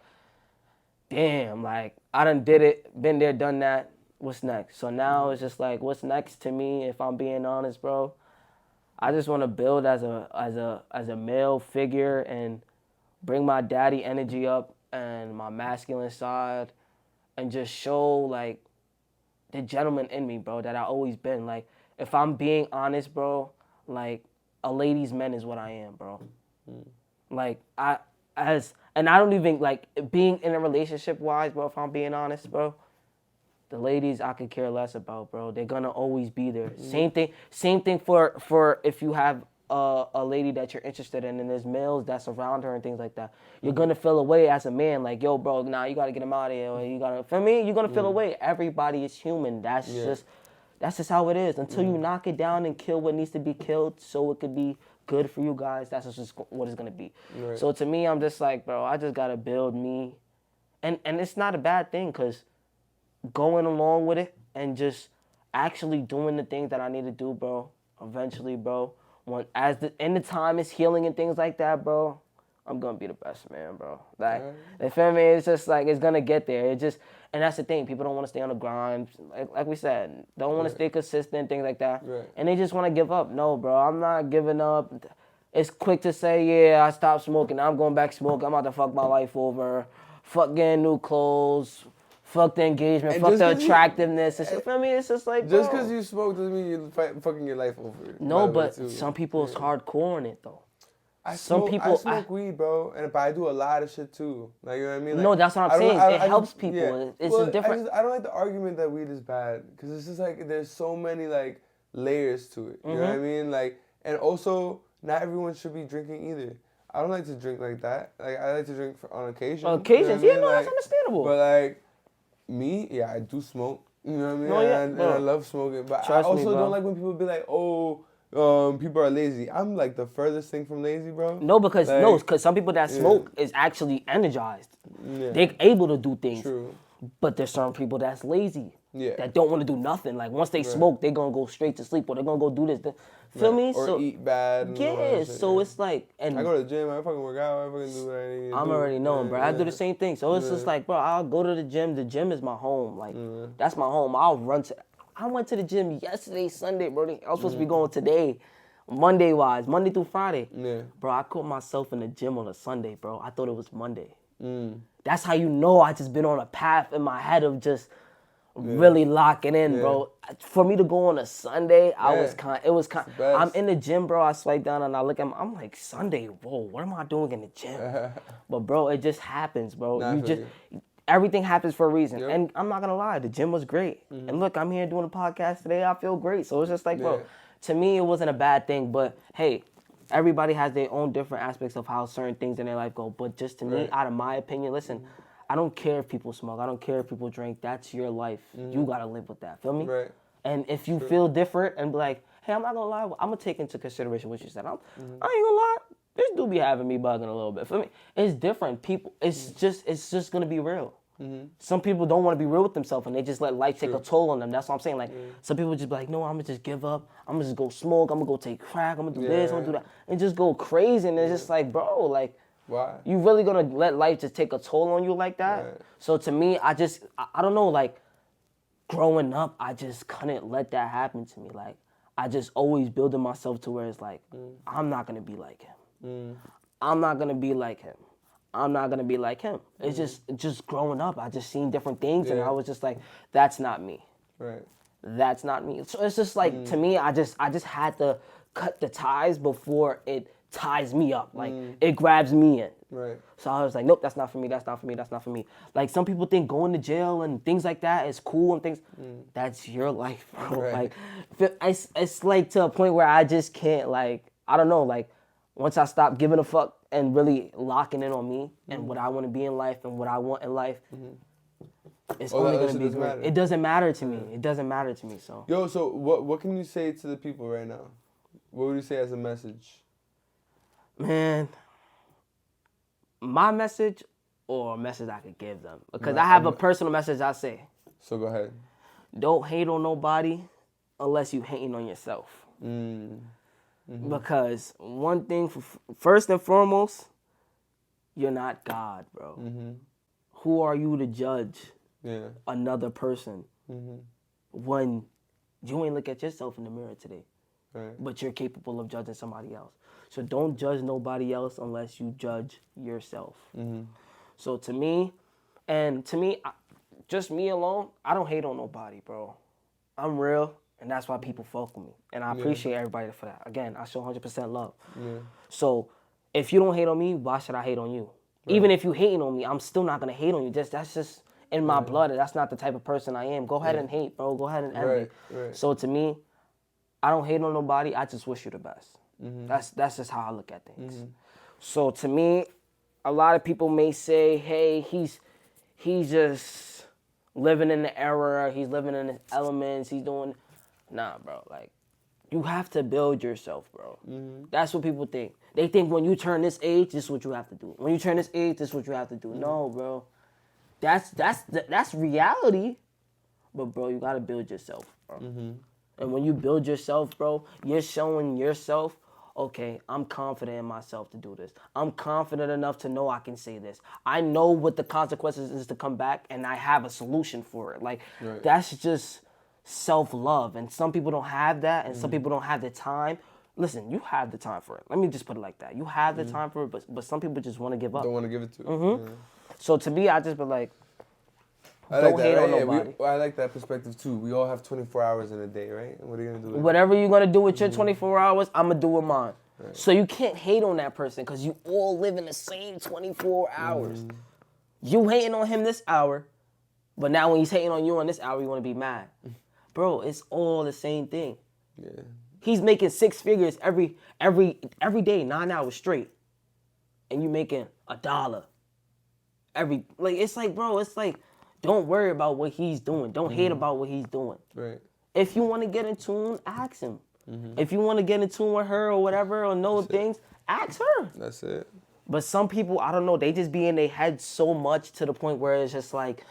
damn, like, I done did it, been there, done that. What's next? So now it's just like, what's next to me? If I'm being honest, bro, I just want to build as a male figure and bring my daddy energy up and my masculine side, and just show like the gentleman in me, bro, that I always been. Like, if I'm being honest, bro, like, a ladies' man is what I am, bro. Like, and I don't even, like, being in a relationship wise, bro, if I'm being honest, bro, the ladies I could care less about, bro. They're gonna always be there. Same thing for if you have a lady that you're interested in and there's males that's around her and things like that. You're gonna feel away as a man, like, yo, bro, nah, you gotta get him out of here. Or you gotta, for me, you're gonna feel away. Everybody is human. That's just how it is. Until you knock it down and kill what needs to be killed so it could be good for you guys, that's just what it's gonna be. Right. So to me, I'm just like, bro, I just gotta build me. And it's not a bad thing, because going along with it and just actually doing the things that I need to do, bro, eventually, bro, when the time is healing and things like that, bro, I'm gonna be the best man, bro. Like, you feel me? It's just like, it's gonna get there. And that's the thing. People don't want to stay on the grind. Like we said, don't want to stay consistent, things like that. Right. And they just want to give up. No, bro, I'm not giving up. It's quick to say, yeah, I stopped smoking. I'm going back smoking. I'm about to fuck my life over. Fuck getting new clothes. Fuck the engagement. Fuck the attractiveness. Feel me? It's just like, just because you smoke doesn't mean you're fucking your life over. No, but some people is hardcore in it, though. I smoke weed, bro, but I do a lot of shit too. Like, you know what I mean? Like, no, that's what I'm saying. It helps people. Yeah. It's a different. I don't like the argument that weed is bad, because it's just like there's so many like layers to it. You know what I mean? Like, and also not everyone should be drinking either. I don't like to drink like that. Like, I like to drink on occasion. On occasions, you know what I mean? That's understandable. But like me, yeah, I do smoke. You know what I mean? No, yeah, and I love smoking. But I also don't like when people be like, oh, people are lazy. I'm like the furthest thing from lazy, bro. No, because some people that smoke is actually energized. Yeah. They're able to do things. True. But there's some people that's lazy. that don't want to do nothing. Like once they smoke, they're gonna go straight to sleep, or they're gonna go do this. Feel me? Or So eat bad. And all that yeah. shit, So it's like, and I go to the gym. I fucking work out. I fucking do what I need to do. I'm already knowing, bro. I do the same thing. So it's just Yeah. like, bro, I'll go to the gym. The gym is my home. Like that's my home. I'll run to. I went to the gym yesterday, Sunday, bro. I was supposed to be going today, Monday through Friday. Yeah. Bro, I caught myself in the gym on a Sunday, bro. I thought it was Monday. Mm. That's how you know I just been on a path in my head of just really locking in, bro. For me to go on a Sunday, it was kind. I'm in the gym, bro. I swipe down and I look at I'm like, Sunday, whoa, what am I doing in the gym? But bro, it just happens, bro. Everything happens for a reason. Yep. And I'm not gonna lie, the gym was great. And look, I'm here doing a podcast today. I feel great. So it's just like, bro, to me, it wasn't a bad thing. But hey, everybody has their own different aspects of how certain things in their life go. But just to me, out of my opinion, listen, I don't care if people smoke. I don't care if people drink. That's your life. You gotta live with that. Feel me? Right. And if you feel different and be like, hey, I'm not gonna lie, I'm gonna take into consideration what you said. I ain't gonna lie, this do be having me bugging a little bit. Feel me? It's different. People, it's just gonna be real. Some people don't want to be real with themselves and they just let life take a toll on them. That's what I'm saying. Like some people just be like, no, I'm gonna just give up. I'm gonna just go smoke. I'm gonna go take crack. I'm gonna do this. I'm gonna do that, and just go crazy. And it's just like, bro, like, why? You really gonna let life just take a toll on you like that? Right. So to me, I don't know. Like growing up, I just couldn't let that happen to me. Like I just always building myself to where it's like, I'm not gonna be like him. I'm not gonna be like him. I'm not gonna be like him. It's just growing up. I just seen different things, and I was just like, that's not me. Right. That's not me. So it's just like to me, I just had to cut the ties before it ties me up. Like it grabs me in. Right. So I was like, nope, that's not for me. That's not for me. That's not for me. Like some people think going to jail and things like that is cool and things. That's your life, bro. Right. Like it's like to a point where I just can't, like, I don't know, like once I stop giving a fuck and really locking in on me and what I want to be in life and what I want in life, it's only gonna be great. It doesn't matter to me. It doesn't matter to me. So Yo, so what can you say to the people right now? What would you say as a message? man, my message or a message I could give them, because I have a personal message I say. So go ahead. Don't hate on nobody unless you hating on yourself. Because one thing, first and foremost, you're not God, bro. Who are you to judge another person when you ain't look at yourself in the mirror today? Right. But you're capable of judging somebody else. So don't judge nobody else unless you judge yourself. So to me, just me alone, I don't hate on nobody, bro. I'm real, and that's why people fuck with me. And I appreciate everybody for that. Again, I show 100% love. So if you don't hate on me, why should I hate on you? Right. Even if you hating on me, I'm still not gonna hate on you. That's just in my blood. That's not the type of person I am. Go ahead and hate, bro. Go ahead and envy. Right. So to me, I don't hate on nobody. I just wish you the best. That's just how I look at things. So to me, a lot of people may say, hey, he's just living in the era. He's living in his elements. He's doing... Nah, bro. Like, you have to build yourself, bro. That's what people think. They think when you turn this age, this is what you have to do. When you turn this age, this is what you have to do. No, bro. That's reality. But, bro, you got to build yourself, bro. And when you build yourself, bro, you're showing yourself, okay, I'm confident in myself to do this. I'm confident enough to know I can say this. I know what the consequences is to come back, and I have a solution for it. Like, that's just self-love. And some people don't have that, and some people don't have the time. Listen, you have the time for it. Let me just put it like that. You have the time for it, but some people just want to give up. Don't want to give it to it. So to me, I just be like, I don't like that, hate on right? nobody. I like that perspective too. We all have 24 hours in a day, right? What are you gonna do? Whatever you're gonna do with your 24 hours, I'm gonna do with mine. Right. So you can't hate on that person because you all live in the same 24 hours. You hating on him this hour, but now when he's hating on you on this hour, you want to be mad. Bro, it's all the same thing. Yeah. He's making 6 figures every day, 9 hours straight, and you making $1 it's like, bro, it's like, don't worry about what he's doing. Don't hate about what he's doing. Right. If you want to get in tune, ask him. If you want to get in tune with her or whatever or know things, ask her. That's it. But some people, I don't know, they just be in their head so much to the point where it's just like,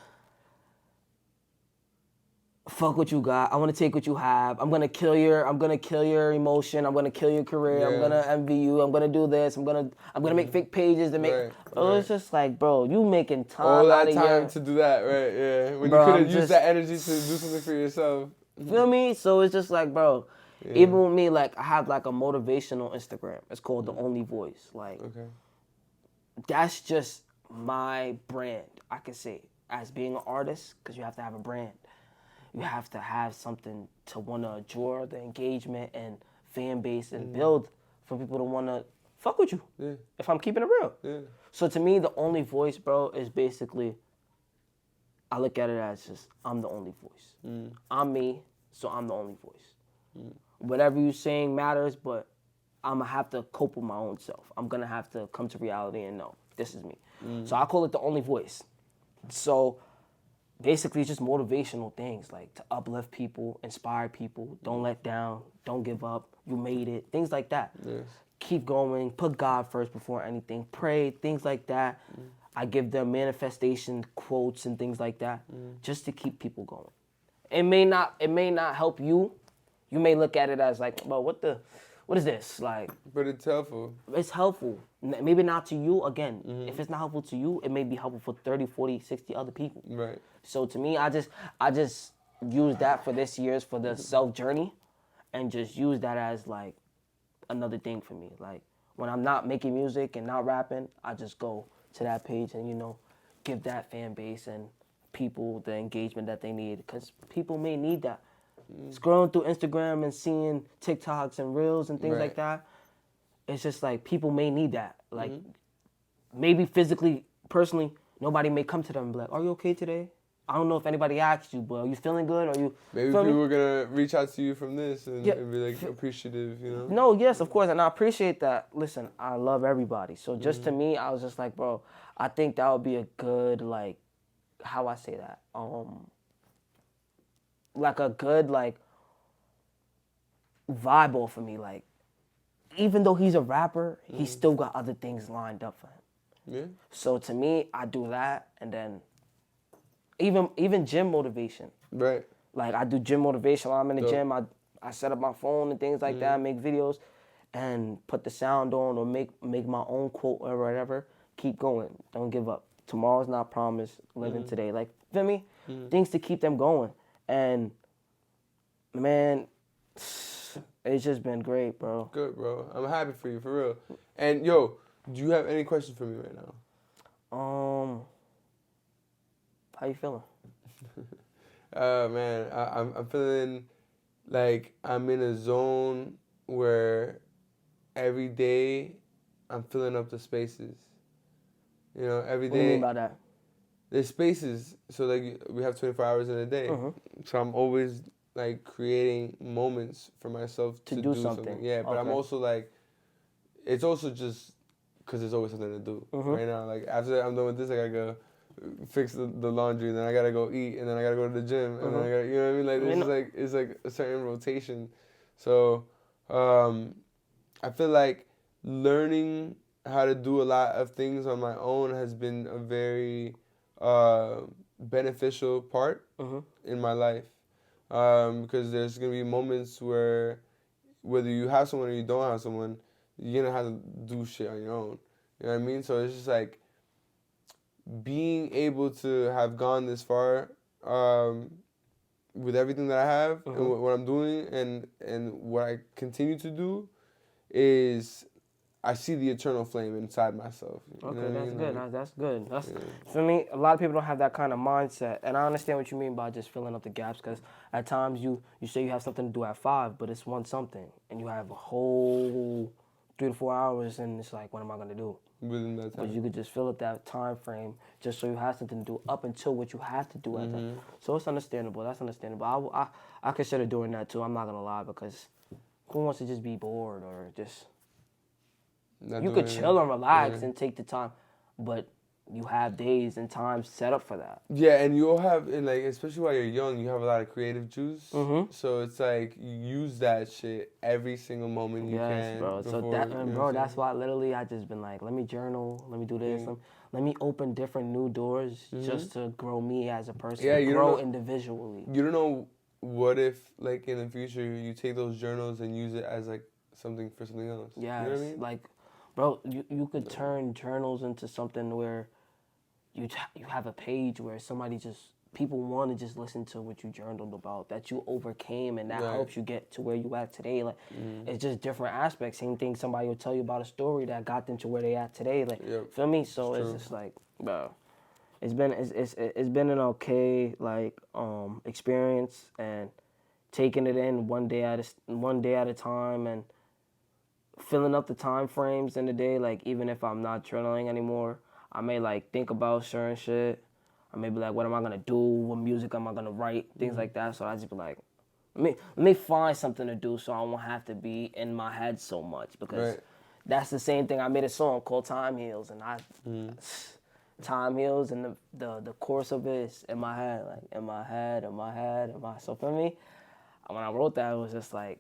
fuck what you got. I want to take what you have. I'm gonna kill your emotion. I'm gonna kill your career. I'm gonna envy you. I'm gonna do this. I'm gonna make fake pages to make. It's just like, bro, you making time all out that of time your, to do that, right? Yeah, when bro, you could have used that energy to do something for yourself. Feel me? So it's just like, bro, even with me, like I have like a motivational Instagram. It's called The Only Voice. Like, that's just my brand. I could say as being an artist, because you have to have a brand. You have to have something to want to draw the engagement and fan base and build for people to want to fuck with you. Yeah. If I'm keeping it real. Yeah. So to me, the only voice, bro, is basically, I look at it as just, I'm the only voice. I'm me, so I'm the only voice. Whatever you're saying matters, but I'm going to have to cope with my own self. I'm going to have to come to reality and know, this is me. So I call it the only voice. So basically, it's just motivational things, like to uplift people, inspire people, don't let down, don't give up, you made it, things like that. Yes. Keep going, put God first before anything, pray, things like that. I give them manifestation quotes and things like that, just to keep people going. It may not help you. You may look at it as like, well, what is this? Like, but it's helpful. It's helpful. Maybe not to you, again. If it's not helpful to you, it may be helpful for 30, 40, 60 other people. Right. So to me, I just use that for this year's, for the self journey, and just use that as like another thing for me. Like when I'm not making music and not rapping, I just go to that page and, give that fan base and people the engagement that they need, because people may need that. Scrolling through Instagram and seeing TikToks and Reels and things like that, it's just like people may need that. Like maybe physically, personally, nobody may come to them and be like, are you okay today? I don't know if anybody asked you, but are you feeling good? Are you? Maybe people are going to reach out to you from this and be like appreciative, No, yes, of course. And I appreciate that. Listen, I love everybody. So just to me, I was just like, bro, I think that would be a good, like, how I say that? Like a good, like, vibe off of me. Like, even though he's a rapper, he's still got other things lined up for him. Yeah. So to me, I do that, and then even gym motivation. Right. Like I do gym motivation while I'm in the gym. I set up my phone and things like that, make videos, and put the sound on or make my own quote or whatever. Keep going. Don't give up. Tomorrow's not promised. Living today. Like, feel me? Things to keep them going. And man, it's just been great, bro. Good, bro. I'm happy for you, for real. And yo, do you have any questions for me right now? How you feeling? Man, I'm feeling like I'm in a zone where every day I'm filling up the spaces. Every day. What do you mean by that? There's spaces, so like we have 24 hours in a day. So I'm always like creating moments for myself to do something. Yeah, but I'm also like, it's also just because there's always something to do. Right now, like after I'm done with this, I gotta go fix the laundry, and then I gotta go eat, and then I gotta go to the gym, and then I gotta, you know what I mean? Like it's like a certain rotation. So I feel like learning how to do a lot of things on my own has been a very beneficial part in my life, because there's gonna be moments where whether you have someone or you don't have someone, you're gonna have to do shit on your own. You know what I mean? So it's just like being able to have gone this far with everything that I have and what I'm doing and what I continue to do is I see the eternal flame inside myself. Okay, that's good. That's good. That's for me. A lot of people don't have that kind of mindset, and I understand what you mean by just filling up the gaps. Because at times you say you have something to do at 5, but it's one something, and you have a whole 3 to 4 hours, and it's like, what am I gonna do? Within that time. But you could just fill up that time frame just so you have something to do up until what you have to do at that. So it's understandable. That's understandable. I consider doing that too. I'm not gonna lie, because who wants to just be bored or just. You could chill and relax and take the time, but you have days and times set up for that. Yeah, and you'll have, and like especially while you're young, you have a lot of creative juice. So it's like you use that shit every single moment you can. Yes, bro. So that, bro, that's why literally I just been like, let me journal, let me do this, let me open different new doors just to grow me as a person, grow individually. You don't know what if like in the future you take those journals and use it as like something for something else? Yeah, You know what I mean? like, bro, you could turn journals into something where you have a page where people want to just listen to what you journaled about, that you overcame, and that Right. helps you get to where you at today. Like, it's just different aspects. Same thing, somebody will tell you about a story that got them to where they at today. Like, Yep. feel me? So it's true. just like, bro, it's been an okay like experience, and taking it in one day at a time, and filling up the time frames in the day. Like, even if I'm not journaling anymore, I may like think about certain shit. I may be like, what am I gonna do? What music am I gonna write? Things like that. So I just be like, let me find something to do so I won't have to be in my head so much, because Right. that's the same thing. I made a song called Time Heals, and Time Heals, and the course of it is in my head, like in my head. So for me, when I wrote that, it was just like,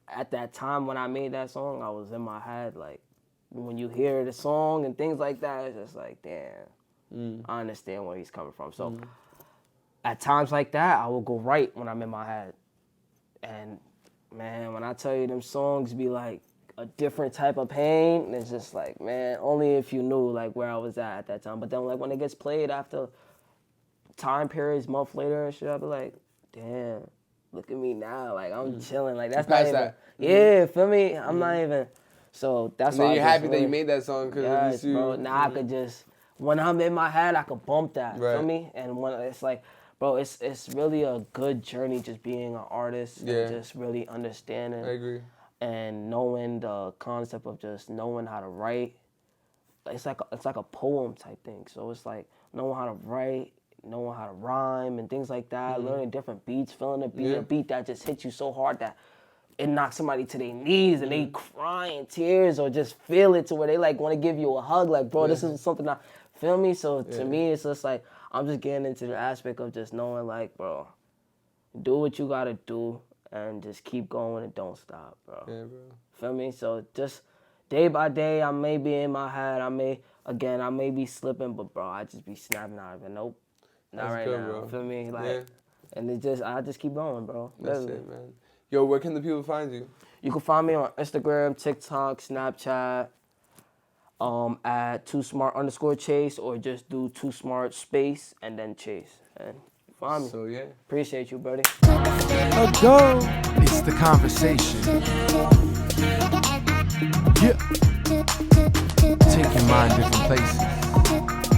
at that time when I made that song, I was in my head. Like, when you hear the song and things like that, it's just like, damn, I understand where he's coming from. So at times like that, I will go right when I'm in my head. And man, when I tell you them songs be like a different type of pain, it's just like, man, only if you knew like where I was at that time. But then like when it gets played after time periods, month later and shit, I'll be like, damn, look at me now. Like, I'm chilling. Like, that's not Past even, that. yeah, feel me? I'm not even, so that's And why then you're happy that you made that song because at yes, least you. bro. Now I could just, when I'm in my head, I could bump that. Feel Right. me? And when it's like, bro, it's really a good journey just being an artist Yeah. and just really understanding I agree. and knowing the concept of just knowing how to write. It's like a poem type thing. So it's like knowing how to write, knowing how to rhyme and things like that, learning different beats, feeling a beat, Yeah. a beat that just hits you so hard that it knocks somebody to their knees and they crying tears, or just feel it to where they like want to give you a hug, like, bro, this is something I feel me. So to me, it's just like I'm just getting into the aspect of just knowing, like, bro, do what you gotta do and just keep going and don't stop, bro. Yeah, bro. Feel me? So just day by day, I may be in my head, I may be slipping, but bro, I just be snapping out of it. Nope, not That's right good, now. bro. Feel me? Like, Yeah. and I just keep going, bro. That's Literally. it, man. Yo, where can the people find you? You can find me on Instagram, TikTok, Snapchat, at 2SMART_Chase, or just do 2SMART space and then Chase. And find me. So yeah. Appreciate you, buddy. It's the conversation. Yeah. Take your mind different places.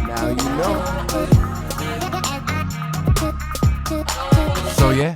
Now you know. So yeah.